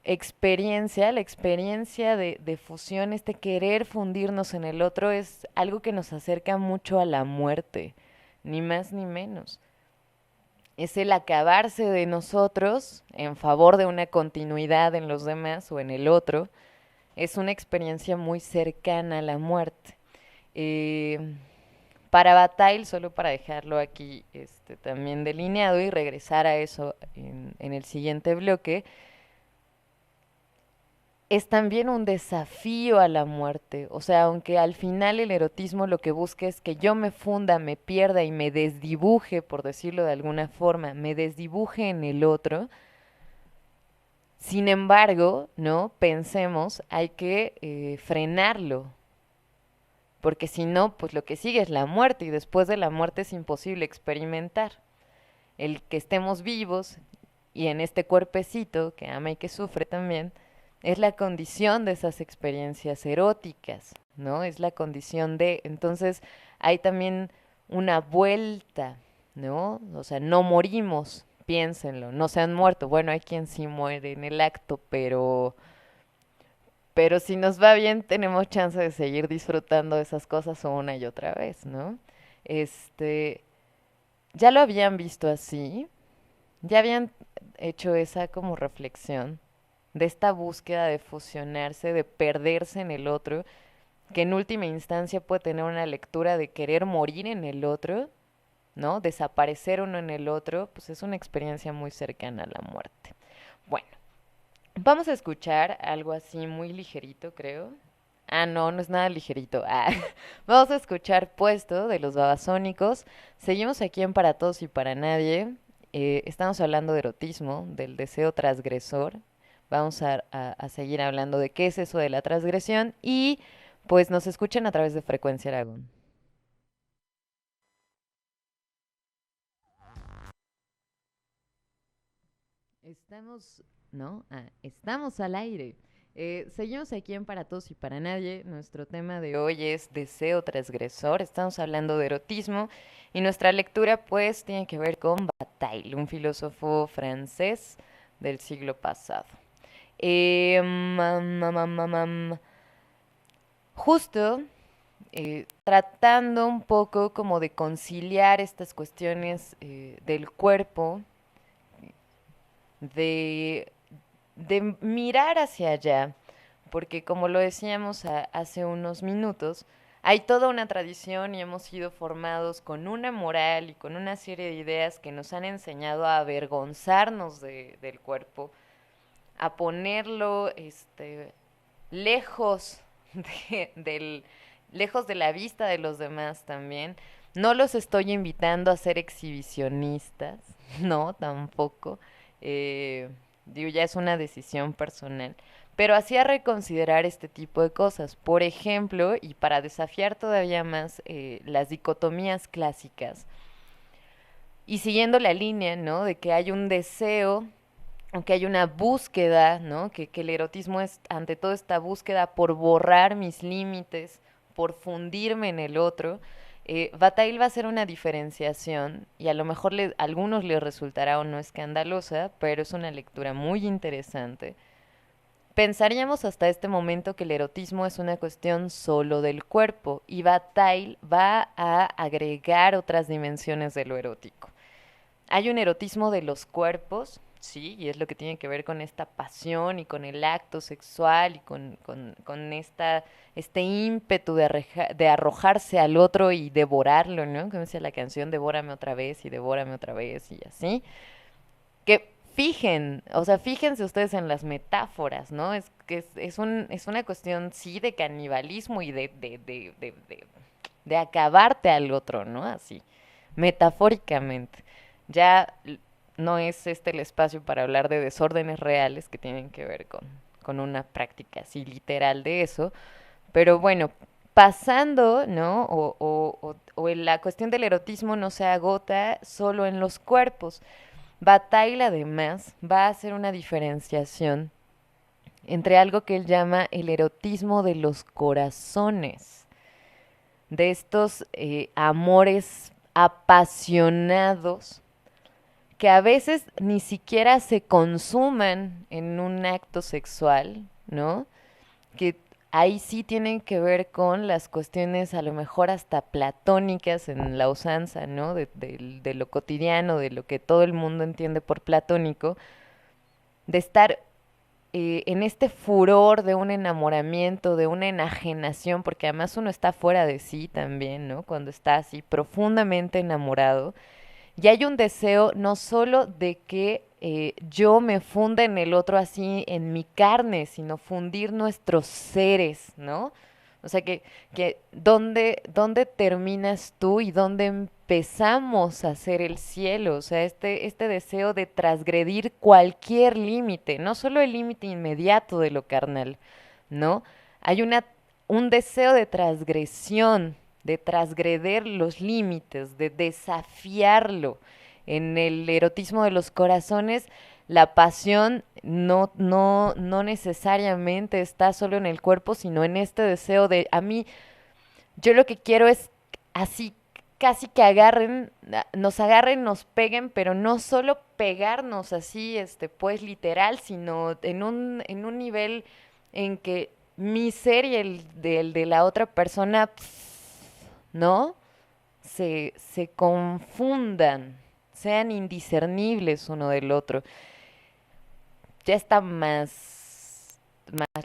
experiencia, la experiencia de fusión, este querer fundirnos en el otro es algo que nos acerca mucho a la muerte, ni más ni menos. Es el acabarse de nosotros en favor de una continuidad en los demás o en el otro. Es una experiencia muy cercana a la muerte. Eh, para Bataille, solo para dejarlo aquí también delineado y regresar a eso en el siguiente bloque, es también un desafío a la muerte. O sea, aunque al final el erotismo lo que busca es que yo me funda, me pierda y me desdibuje, por decirlo de alguna forma, me desdibuje en el otro. Sin embargo, ¿no? Pensemos, hay que frenarlo, porque si no, pues lo que sigue es la muerte y después de la muerte es imposible experimentar. El que estemos vivos y en este cuerpecito que ama y que sufre también, es la condición de esas experiencias eróticas, ¿no? Es la condición de, entonces hay también una vuelta, ¿no? O sea, no morimos, piénsenlo, no se han muerto. Bueno, hay quien sí muere en el acto, pero si nos va bien, tenemos chance de seguir disfrutando de esas cosas una y otra vez, ¿no? Este, ya lo habían visto así, ya habían hecho esa como reflexión de esta búsqueda de fusionarse, de perderse en el otro, que en última instancia puede tener una lectura de querer morir en el otro, ¿no? Desaparecer uno en el otro, pues es una experiencia muy cercana a la muerte. Bueno, vamos a escuchar algo así muy ligerito, creo. Ah, no, no es nada ligerito. Ah, vamos a escuchar Puesto de los Babasónicos. Seguimos aquí en Para Todos y Para Nadie. Estamos hablando de erotismo, del deseo transgresor. Vamos a seguir hablando de qué es eso de la transgresión y pues nos escuchan a través de Frecuencia Aragón. Estamos, ¿no? Estamos al aire. Seguimos aquí en Para Todos y Para Nadie. Nuestro tema de hoy es deseo transgresor. Estamos hablando de erotismo y nuestra lectura pues tiene que ver con Bataille, un filósofo francés del siglo pasado. Eh, mam, mam, mam, mam, mam. Justo tratando un poco como de conciliar estas cuestiones del cuerpo, de, de mirar hacia allá, porque como lo decíamos hace unos minutos, hay toda una tradición y hemos sido formados con una moral y con una serie de ideas que nos han enseñado a avergonzarnos del cuerpo, a ponerlo lejos del, lejos de la vista de los demás también. No los estoy invitando a ser exhibicionistas, no, tampoco. Digo, ya es una decisión personal. Pero así a reconsiderar este tipo de cosas. Por ejemplo, y para desafiar todavía más las dicotomías clásicas, y siguiendo la línea, ¿no? De que hay un deseo, aunque hay una búsqueda, ¿no? Que el erotismo es ante todo esta búsqueda por borrar mis límites, por fundirme en el otro. Bataille va a hacer una diferenciación y a lo mejor a algunos les resultará o no escandalosa, pero es una lectura muy interesante. Pensaríamos hasta este momento que el erotismo es una cuestión solo del cuerpo y Bataille va a agregar otras dimensiones de lo erótico. Hay un erotismo de los cuerpos, sí, y es lo que tiene que ver con esta pasión y con el acto sexual y con este ímpetu de arrojarse al otro y devorarlo, ¿no? Como dice la canción, devórame otra vez y así. Que o sea, fíjense ustedes en las metáforas, ¿no? Es que es una cuestión, sí, de canibalismo y de acabarte al otro, ¿no? Así, metafóricamente. Ya no es este el espacio para hablar de desórdenes reales que tienen que ver con una práctica así literal de eso, pero bueno, pasando, ¿no? O la cuestión del erotismo no se agota solo en los cuerpos. Bataille además va a hacer una diferenciación entre algo que él llama el erotismo de los corazones, de estos amores apasionados que a veces ni siquiera se consuman en un acto sexual, ¿no? Que ahí sí tienen que ver con las cuestiones a lo mejor hasta platónicas en la usanza, ¿no? De lo cotidiano, de lo que todo el mundo entiende por platónico, de estar en este furor de un enamoramiento, de una enajenación, porque además uno está fuera de sí también, ¿no? Cuando está así profundamente enamorado. Y hay un deseo no solo de que yo me funda en el otro así, en mi carne, sino fundir nuestros seres, ¿no? O sea, ¿dónde terminas tú y dónde empezamos a ser el cielo? O sea, este deseo de transgredir cualquier límite, no solo el límite inmediato de lo carnal, ¿no? Hay un deseo de transgreder los límites, de desafiarlo. En el erotismo de los corazones, la pasión no necesariamente está solo en el cuerpo, sino en este deseo de, a mí, yo lo que quiero es así, casi que agarren, nos peguen, pero no solo pegarnos así, pues literal, sino en un nivel en que mi ser y el de la otra persona, ¿no? Se confundan, sean indiscernibles uno del otro. Ya está más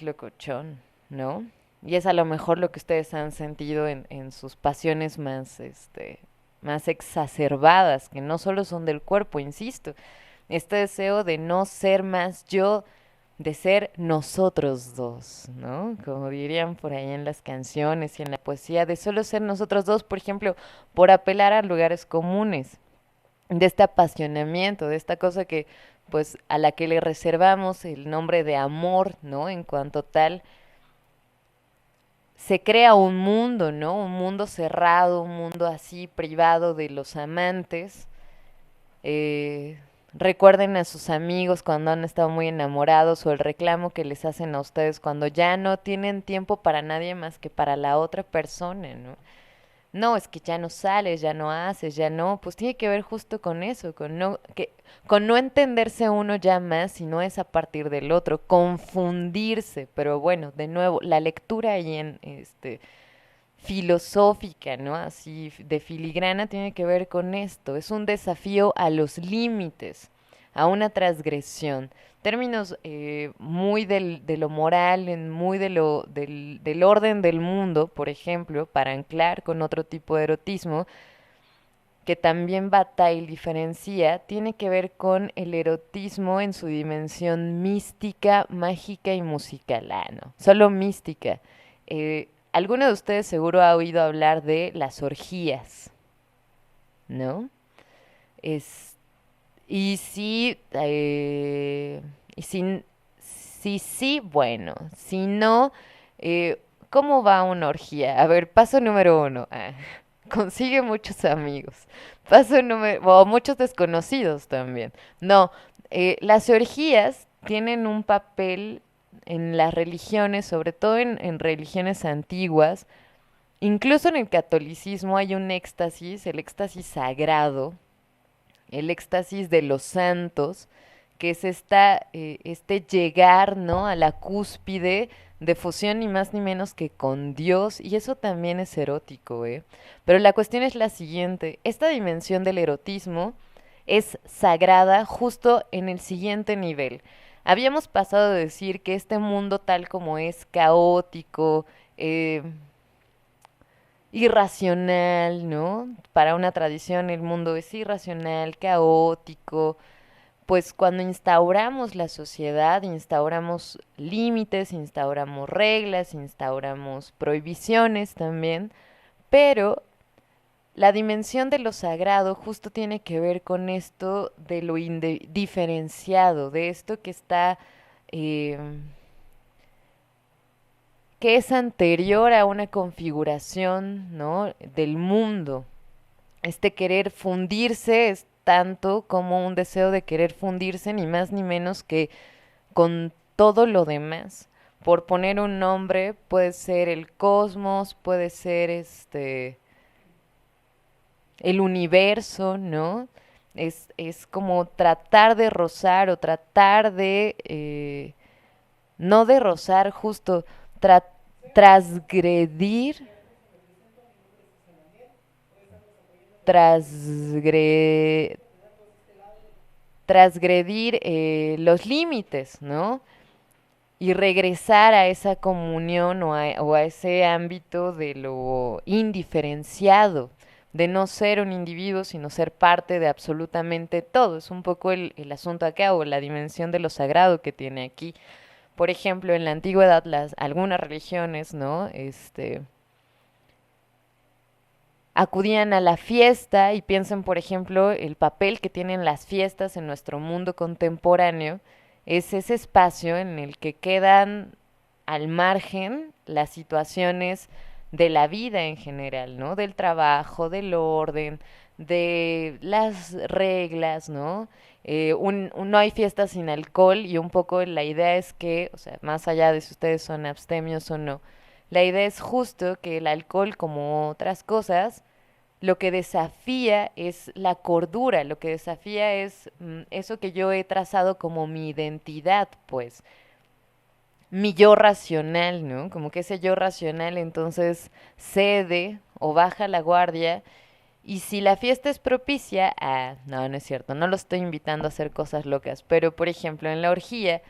locochón, ¿no? Y es a lo mejor lo que ustedes han sentido en sus pasiones más exacerbadas, que no solo son del cuerpo, insisto. Este deseo de no ser más yo, de ser nosotros dos, ¿no? Como dirían por ahí en las canciones y en la poesía, de solo ser nosotros dos, por ejemplo, por apelar a lugares comunes, de este apasionamiento, de esta cosa que, pues, a la que le reservamos el nombre de amor, ¿no? En cuanto tal, se crea un mundo, ¿no? Un mundo cerrado, un mundo así privado de los amantes. Eh, Recuerden a sus amigos cuando han estado muy enamorados o el reclamo que les hacen a ustedes cuando ya no tienen tiempo para nadie más que para la otra persona, ¿no? no, es que ya no sales, ya no haces, ya no, pues tiene que ver justo con eso, con no entenderse uno ya más, sino es a partir del otro, confundirse, pero bueno, de nuevo, la lectura ahí en filosófica, ¿no? Así de filigrana tiene que ver con esto. Es un desafío a los límites, a una transgresión. Términos muy de lo moral, muy del orden del mundo, por ejemplo, para anclar con otro tipo de erotismo, que también Bataille diferencia, tiene que ver con el erotismo en su dimensión mística, mágica y musical. Ah, no, solo mística. Alguno de ustedes seguro ha oído hablar de las orgías, ¿no? Es, y si, y si sí, bueno, si no, ¿cómo va una orgía? A ver, paso número uno. Consigue muchos amigos. Paso número, o muchos desconocidos también. No, las orgías tienen un papel en las religiones, sobre todo en religiones antiguas. Incluso en el catolicismo hay un éxtasis, el éxtasis sagrado, el éxtasis de los santos, que es este llegar, ¿no? A la cúspide de fusión ni más ni menos que con Dios, y eso también es erótico, ¿eh? Pero la cuestión es la siguiente, esta dimensión del erotismo es sagrada justo en el siguiente nivel. Habíamos pasado de decir que este mundo tal como es caótico, irracional, ¿no? Para una tradición el mundo es irracional, caótico, pues cuando instauramos la sociedad, instauramos límites, instauramos reglas, instauramos prohibiciones también, pero la dimensión de lo sagrado justo tiene que ver con esto de lo diferenciado, de esto que está, eh, que es anterior a una configuración, ¿no? Del mundo. Este querer fundirse es tanto como un deseo de querer fundirse, ni más ni menos que con todo lo demás. Por poner un nombre, puede ser el cosmos, puede ser el universo, ¿no? Es como tratar de rozar o tratar de, no de rozar, justo tra transgredir, transgre transgredir los límites, ¿no? Y regresar a esa comunión o a ese ámbito de lo indiferenciado, de no ser un individuo, sino ser parte de absolutamente todo. Es un poco el asunto acá o la dimensión de lo sagrado que tiene aquí. Por ejemplo, en la antigüedad, algunas religiones, ¿no? Acudían a la fiesta y piensen, por ejemplo, el papel que tienen las fiestas en nuestro mundo contemporáneo, es ese espacio en el que quedan al margen las situaciones de la vida en general, ¿no? Del trabajo, del orden, de las reglas, ¿no? No hay fiestas sin alcohol y un poco la idea es que, o sea, más allá de si ustedes son abstemios o no, la idea es justo que el alcohol, como otras cosas, lo que desafía es la cordura, lo que desafía es eso que yo he trazado como mi identidad, pues, mi yo racional, ¿no? Como que ese yo racional entonces cede o baja la guardia y si la fiesta es propicia, no, no es cierto, no lo estoy invitando a hacer cosas locas, pero por ejemplo en la orgía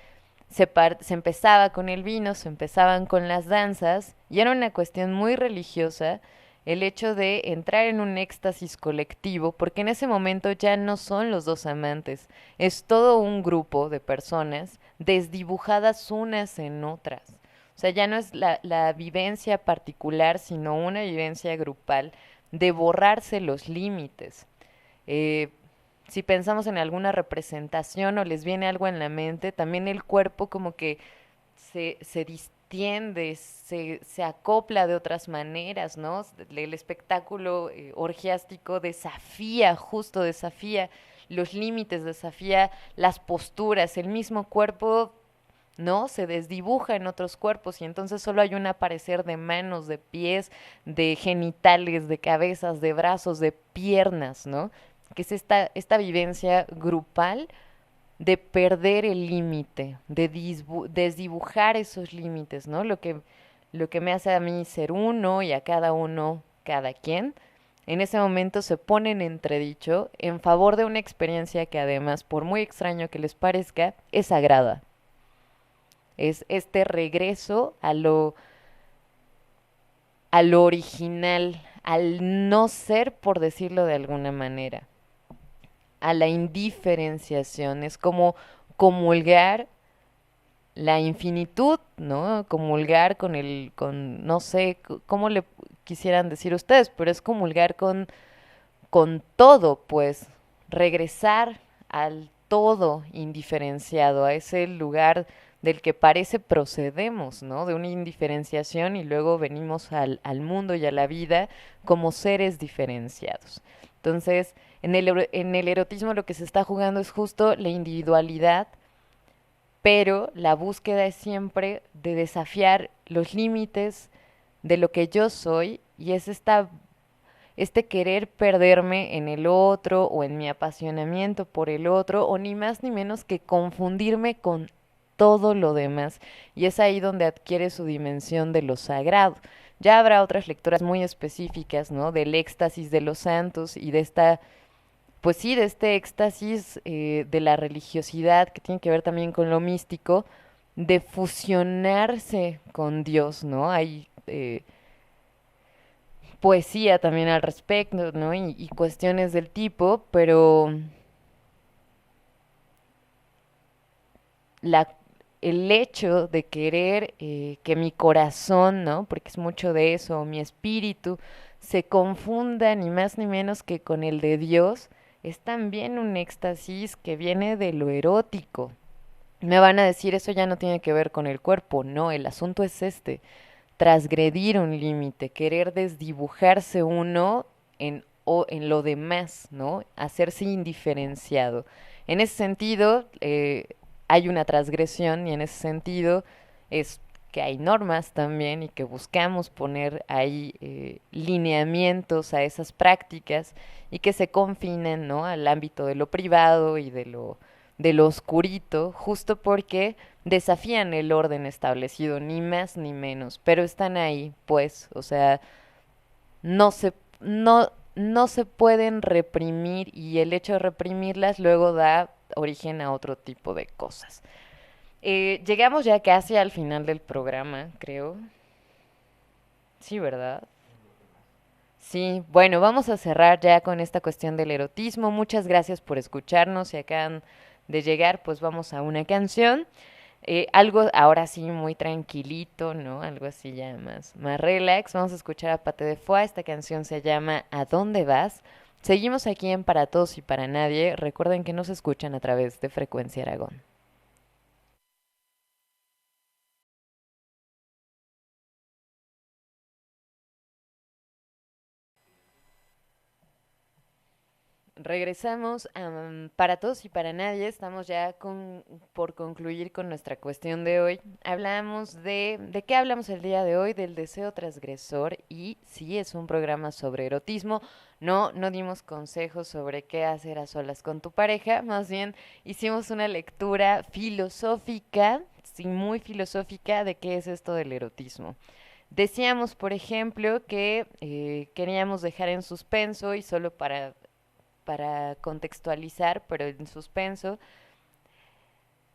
se empezaba con el vino, se empezaban con las danzas y era una cuestión muy religiosa el hecho de entrar en un éxtasis colectivo, porque en ese momento ya no son los dos amantes, es todo un grupo de personas desdibujadas unas en otras. O sea, ya no es la vivencia particular, sino una vivencia grupal de borrarse los límites. Eh, si pensamos en alguna representación o les viene algo en la mente, también el cuerpo como que se distiende, se acopla de otras maneras, ¿no? El espectáculo orgiástico desafía, justo desafía los límites, desafía las posturas, el mismo cuerpo ¿no? Se desdibuja en otros cuerpos y entonces solo hay un aparecer de manos, de pies, de genitales, de cabezas, de brazos, de piernas, ¿no? Que es esta vivencia grupal de perder el límite, de desdibujar esos límites, ¿no? Lo que me hace a mí ser uno y a cada uno, cada quien, en ese momento se pone en entredicho en favor de una experiencia que además, por muy extraño que les parezca, es sagrada. Es este regreso a lo original, al no ser, por decirlo de alguna manera, a la indiferenciación. Es como comulgar la infinitud, ¿no? Comulgar con no sé cómo le quisieran decir ustedes, pero es comulgar con todo, pues, regresar al todo indiferenciado, a ese lugar del que parece procedemos, ¿no? De una indiferenciación y luego venimos al mundo y a la vida como seres diferenciados. Entonces, en el erotismo lo que se está jugando es justo la individualidad, pero la búsqueda es siempre de desafiar los límites de lo que yo soy y es este querer perderme en el otro o en mi apasionamiento por el otro o ni más ni menos que confundirme con todo lo demás. Y es ahí donde adquiere su dimensión de lo sagrado. Ya habrá otras lecturas muy específicas, ¿no? Del éxtasis de los santos y de esta, pues sí, de este éxtasis de la religiosidad que tiene que ver también con lo místico, de fusionarse con Dios, ¿no? Hay poesía también al respecto, ¿no? Y cuestiones del tipo, pero la, el hecho de querer que mi corazón, ¿no? Porque es mucho de eso, mi espíritu, se confunda ni más ni menos que con el de Dios, es también un éxtasis que viene de lo erótico. Me van a decir, eso ya no tiene que ver con el cuerpo, no, el asunto es este, transgredir un límite, querer desdibujarse uno en lo demás, ¿no? Hacerse indiferenciado. En ese sentido, hay una transgresión y en ese sentido es que hay normas también y que buscamos poner ahí lineamientos a esas prácticas y que se confinen, ¿no? Al ámbito de lo privado y de lo oscurito, justo porque desafían el orden establecido, ni más ni menos, pero están ahí, pues, o sea, no se, no se pueden reprimir y el hecho de reprimirlas luego da origen a otro tipo de cosas. Llegamos ya casi al final del programa, creo. Sí, ¿verdad? Sí, bueno, vamos a cerrar ya con esta cuestión del erotismo. Muchas gracias por escucharnos. Si acaban de llegar, pues vamos a una canción. Algo ahora sí muy tranquilito, ¿no? Algo así ya más relax. Vamos a escuchar a Pate de Foix. Esta canción se llama ¿A dónde vas? Seguimos aquí en Para Todos y Para Nadie. Recuerden que nos escuchan a través de Frecuencia Aragón. Regresamos a Para Todos y Para Nadie. Estamos ya por concluir con nuestra cuestión de hoy. Hablamos ¿de qué hablamos el día de hoy? Del deseo transgresor y sí, es un programa sobre erotismo. No, no dimos consejos sobre qué hacer a solas con tu pareja, más bien hicimos una lectura filosófica, sí, muy filosófica de qué es esto del erotismo. Decíamos, por ejemplo, que queríamos dejar en suspenso y solo para contextualizar, pero en suspenso,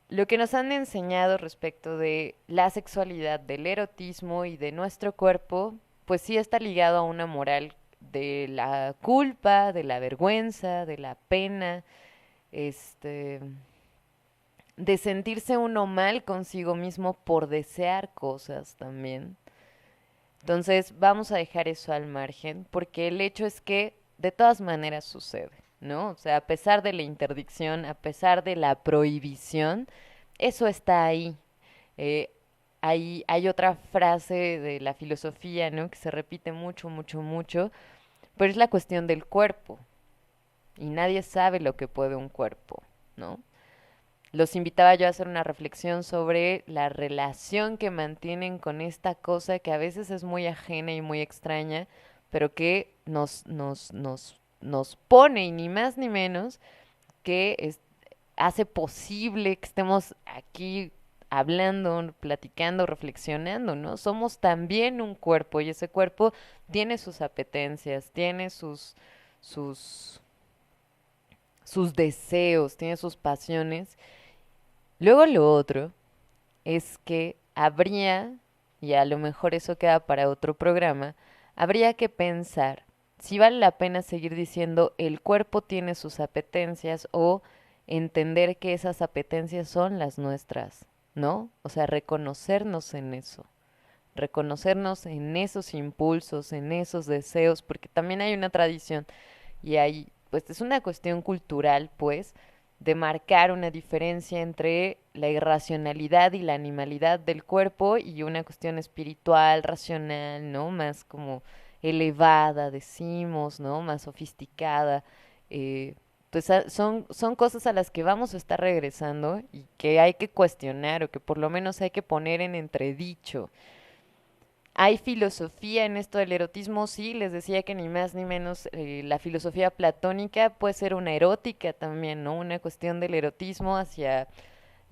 lo que nos han enseñado respecto de la sexualidad, del erotismo y de nuestro cuerpo, pues sí está ligado a una moral de la culpa, de la vergüenza, de la pena, este, de sentirse uno mal consigo mismo por desear cosas también. Entonces vamos a dejar eso al margen, porque el hecho es que de todas maneras sucede, ¿no? O sea, a pesar de la interdicción, a pesar de la prohibición, eso está ahí. Eh, hay otra frase de la filosofía, ¿no? Que se repite mucho, mucho, mucho, pero es la cuestión del cuerpo. Y nadie sabe lo que puede un cuerpo, ¿no? los invitaba yo a hacer una reflexión sobre la relación que mantienen con esta cosa que a veces es muy ajena y muy extraña, pero que nos pone, y ni más ni menos, que hace posible que estemos aquí hablando, platicando, reflexionando, ¿no? Somos también un cuerpo y ese cuerpo tiene sus apetencias, tiene sus, sus deseos, tiene sus pasiones. Luego lo otro es que habría, y a lo mejor eso queda para otro programa, habría que pensar si vale la pena seguir diciendo el cuerpo tiene sus apetencias o entender que esas apetencias son las nuestras, ¿no? O sea, reconocernos en esos impulsos, en esos deseos, porque también hay una tradición y hay, pues es una cuestión cultural, pues, de marcar una diferencia entre la irracionalidad y la animalidad del cuerpo y una cuestión espiritual, racional, ¿no? Más como elevada, decimos, ¿no? Más sofisticada. Eh, pues son cosas a las que vamos a estar regresando y que hay que cuestionar o que por lo menos hay que poner en entredicho. Hay filosofía en esto del erotismo, sí, les decía que ni más ni menos la filosofía platónica puede ser una erótica también, ¿no? Una cuestión del erotismo hacia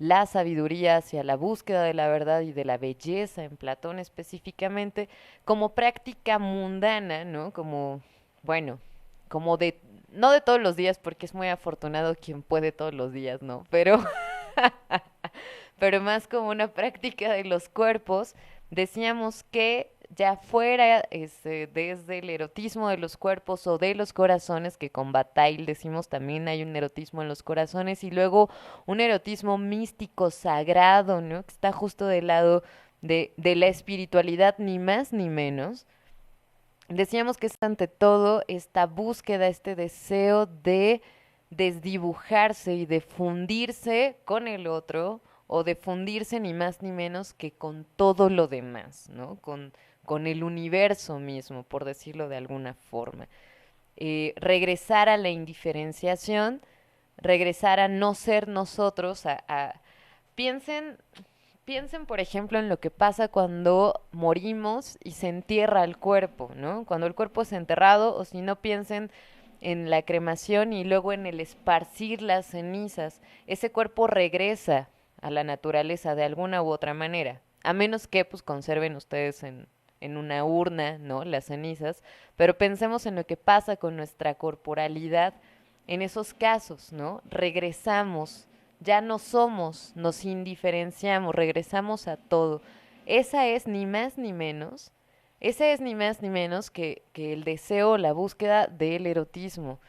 la sabiduría, hacia la búsqueda de la verdad y de la belleza en Platón específicamente, como práctica mundana, ¿no? Como, bueno, como de, no de todos los días, porque es muy afortunado quien puede todos los días, ¿no? Pero más como una práctica de los cuerpos, decíamos que ya fuera desde el erotismo de los cuerpos o de los corazones, que con Bataille decimos también hay un erotismo en los corazones, y luego un erotismo místico, sagrado, ¿no? Que está justo del lado de la espiritualidad, ni más ni menos. Decíamos que es ante todo esta búsqueda, este deseo de desdibujarse y de fundirse con el otro o de fundirse ni más ni menos que con todo lo demás, ¿no? Con el universo mismo, por decirlo de alguna forma. Regresar a la indiferenciación, regresar a no ser nosotros, piensen Piensen, por ejemplo, en lo que pasa cuando morimos y se entierra el cuerpo, ¿no? Cuando el cuerpo es enterrado, o si no, piensen en la cremación y luego en el esparcir las cenizas. Ese cuerpo regresa a la naturaleza de alguna u otra manera, a menos que pues conserven ustedes en una urna, ¿no? Las cenizas, pero pensemos en lo que pasa con nuestra corporalidad en esos casos, ¿no? Regresamos, ya no somos, nos indiferenciamos, regresamos a todo. Esa es ni más ni menos, ese es ni más ni menos que el deseo, la búsqueda del erotismo.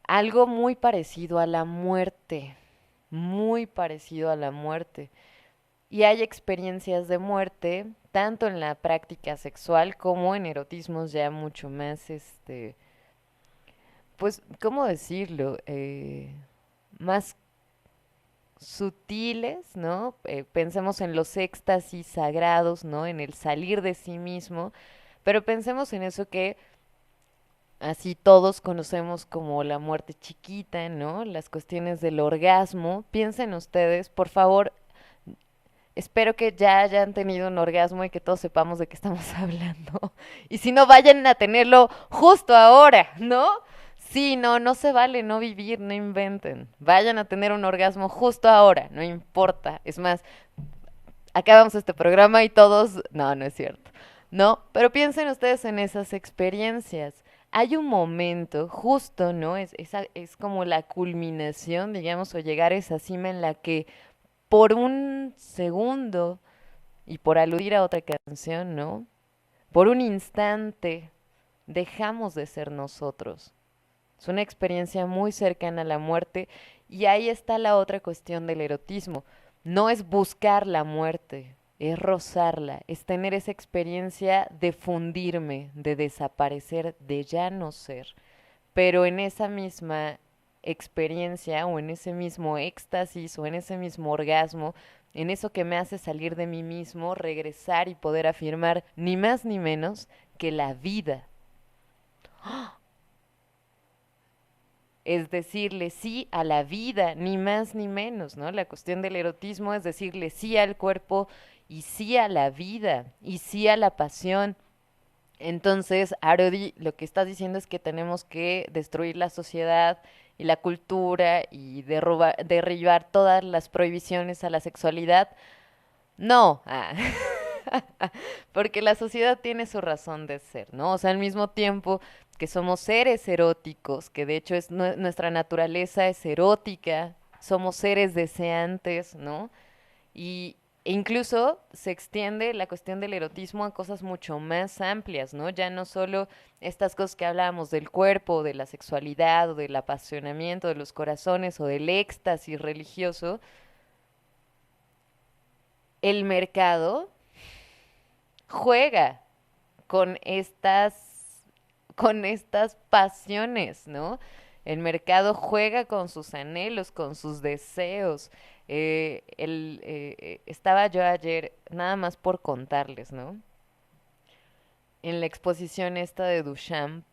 Algo muy parecido a la muerte, muy parecido a la muerte. Y hay experiencias de muerte, tanto en la práctica sexual como en erotismos ya mucho más, pues, ¿cómo decirlo? Más sutiles, ¿no? Pensemos en los éxtasis sagrados, ¿no? En el salir de sí mismo, pero pensemos en eso que así todos conocemos como la muerte chiquita, ¿no? Las cuestiones del orgasmo. Piensen ustedes, por favor, espero que ya hayan tenido un orgasmo y que todos sepamos de qué estamos hablando. Y si no, vayan a tenerlo justo ahora, ¿no? Sí, no, no se vale no vivir, no inventen. Vayan a tener un orgasmo justo ahora, no importa. Es más, acabamos este programa y todos... No, no es cierto. No, pero piensen ustedes en esas experiencias. Hay un momento justo, ¿no? Es como la culminación, digamos, o llegar a esa cima en la que por un segundo, y por aludir a otra canción, ¿no? Por un instante dejamos de ser nosotros. Es una experiencia muy cercana a la muerte y ahí está la otra cuestión del erotismo. No es buscar la muerte, es rozarla, es tener esa experiencia de fundirme, de desaparecer, de ya no ser. Pero en esa misma experiencia o en ese mismo éxtasis o en ese mismo orgasmo, en eso que me hace salir de mí mismo, regresar y poder afirmar ni más ni menos que la vida. es decirle sí a la vida, ni más ni menos, ¿no? La cuestión del erotismo es decirle sí al cuerpo y sí a la vida y sí a la pasión. Entonces, Arodi, lo que estás diciendo es que tenemos que destruir la sociedad y la cultura y derribar todas las prohibiciones a la sexualidad. No, porque la sociedad tiene su razón de ser, ¿no? O sea, al mismo tiempo que somos seres eróticos, que de hecho es nuestra naturaleza es erótica, somos seres deseantes, ¿no? Y e incluso se extiende la cuestión del erotismo a cosas mucho más amplias, ¿no? Ya no solo estas cosas que hablábamos del cuerpo, de la sexualidad, o del apasionamiento de los corazones, o del éxtasis religioso. El mercado juega con con estas pasiones, ¿no? El mercado juega con sus anhelos, con sus deseos. Estaba yo ayer, nada más por contarles, ¿no? En la exposición esta de Duchamp,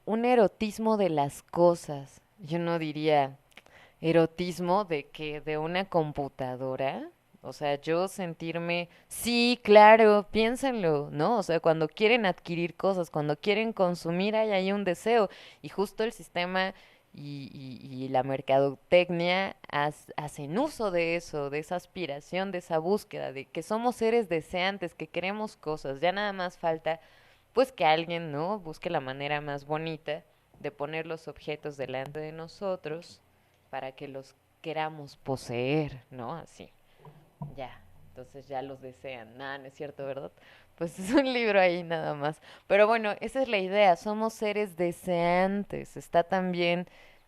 un erotismo de las cosas. Yo no diría erotismo de que de una computadora. O sea, yo sentirme, sí, claro, piénsenlo, ¿no? O sea, cuando quieren adquirir cosas, cuando quieren consumir, hay ahí un deseo. Y justo el sistema y la mercadotecnia hacen uso de eso, de esa aspiración, de esa búsqueda, de que somos seres deseantes, que queremos cosas. Ya nada más falta, pues, que alguien, ¿no? Busque la manera más bonita de poner los objetos delante de nosotros para que los queramos poseer, ¿no? Así, ya. Entonces ya los desean. Nada, no es cierto, ¿verdad? Pues es un libro ahí nada más. Pero bueno, esa es la idea. Somos seres deseantes. Está también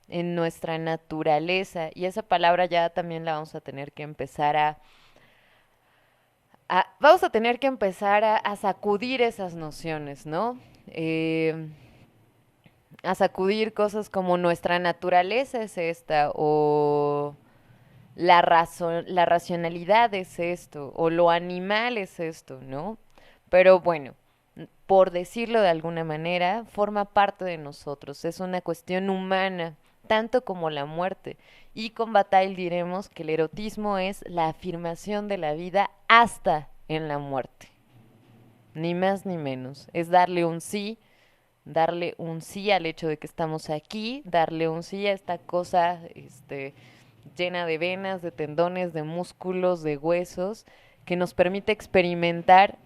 en nuestra naturaleza. Y esa palabra ya también la vamos a tener que empezar vamos a tener que empezar a sacudir esas nociones, ¿no? A sacudir cosas como nuestra naturaleza es esta o la racionalidad es esto, o lo animal es esto, ¿no? Pero bueno, por decirlo de alguna manera, forma parte de nosotros, es una cuestión humana, tanto como la muerte. Y con Bataille diremos que el erotismo es la afirmación de la vida hasta en la muerte, ni más ni menos. Es darle un sí al hecho de que estamos aquí, darle un sí a esta cosa, llena de venas, de tendones, de músculos, de huesos, que nos permite experimentar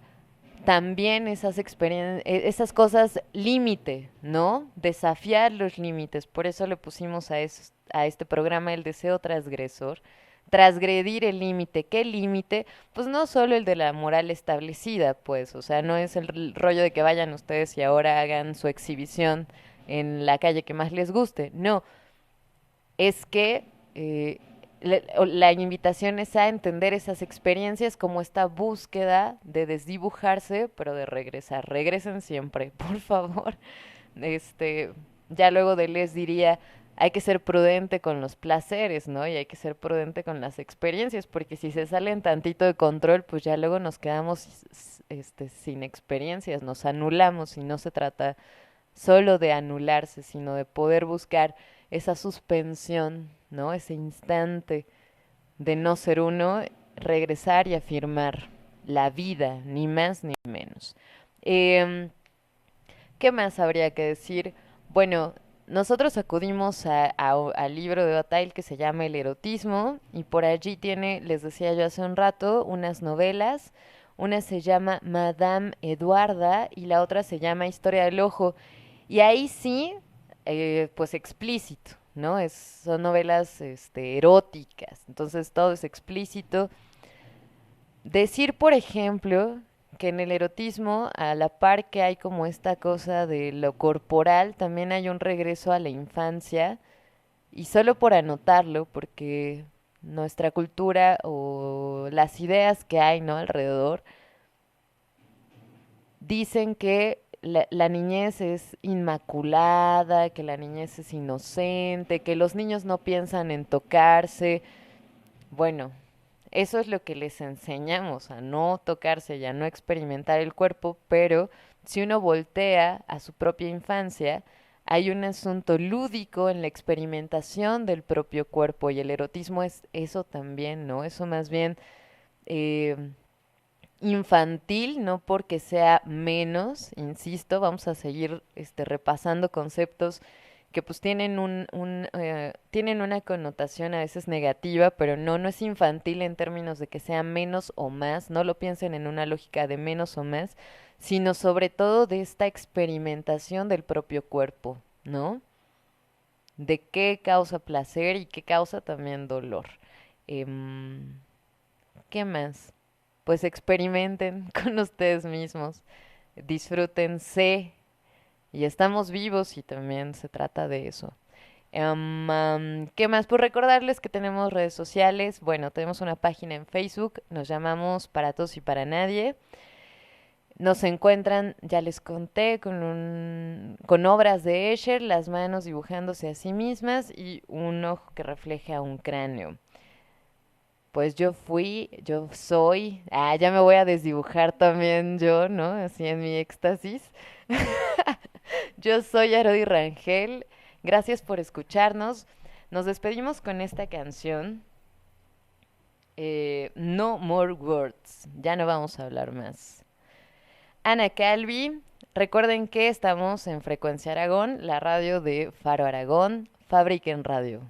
también esas cosas límite, ¿no? Desafiar los límites. Por eso le pusimos a este programa el deseo transgresor. Transgredir el límite. ¿Qué límite? Pues no solo el de la moral establecida, pues, o sea, no es el rollo de que vayan ustedes y ahora hagan su exhibición en la calle que más les guste. No, es que la invitación es a entender esas experiencias como esta búsqueda de desdibujarse, pero de regresar. Regresen siempre, por favor. Este, ya luego de les diría, hay que ser prudente con los placeres, ¿no? Y hay que ser prudente con las experiencias, porque si se salen tantito de control, pues ya luego nos quedamos sin experiencias, nos anulamos y no se trata solo de anularse, sino de poder buscar esa suspensión, ¿no? Ese instante de no ser uno, regresar y afirmar la vida, ni más ni menos. Eh, ¿Qué más habría que decir? Bueno, nosotros acudimos al libro de Bataille que se llama El erotismo y por allí tiene, les decía yo hace un rato, unas novelas. Una se llama Madame Eduarda y la otra se llama Historia del Ojo. Y ahí sí, pues explícito, ¿no? Son novelas eróticas, entonces todo es explícito. Decir, por ejemplo, que en el erotismo, a la par que hay como esta cosa de lo corporal, también hay un regreso a la infancia, y solo por anotarlo, porque nuestra cultura o las ideas que hay, ¿no? Alrededor dicen que la niñez es inmaculada, que la niñez es inocente, que los niños no piensan en tocarse. Bueno, eso es lo que les enseñamos, a no tocarse y a no experimentar el cuerpo, pero si uno voltea a su propia infancia, Hay un asunto lúdico en la experimentación del propio cuerpo y el erotismo es eso también, ¿no? Eso más bien eh, infantil, no porque sea menos, insisto, vamos a seguir repasando conceptos que pues tienen tienen una connotación a veces negativa, pero no es infantil en términos de que sea menos o más, no lo piensen en una lógica de menos o más, sino sobre todo de esta experimentación del propio cuerpo, ¿no? De qué causa placer y qué causa también dolor. Em, ¿Qué más? Pues experimenten con ustedes mismos, disfrútense y estamos vivos y también se trata de eso. ¿Qué más? Pues recordarles que tenemos redes sociales. Bueno, tenemos una página en Facebook, nos llamamos Para Todos y Para Nadie. Nos encuentran, ya les conté, con obras de Escher, las manos dibujándose a sí mismas y un ojo que refleja un cráneo. Pues yo soy, ya me voy a desdibujar también yo, ¿no? Así en mi éxtasis. Yo soy Arodi Rangel, gracias por escucharnos. Nos despedimos con esta canción, No More Words, ya no vamos a hablar más. Ana Calvi, recuerden que estamos en Frecuencia Aragón, la radio de Faro Aragón, Fábrica en Radio.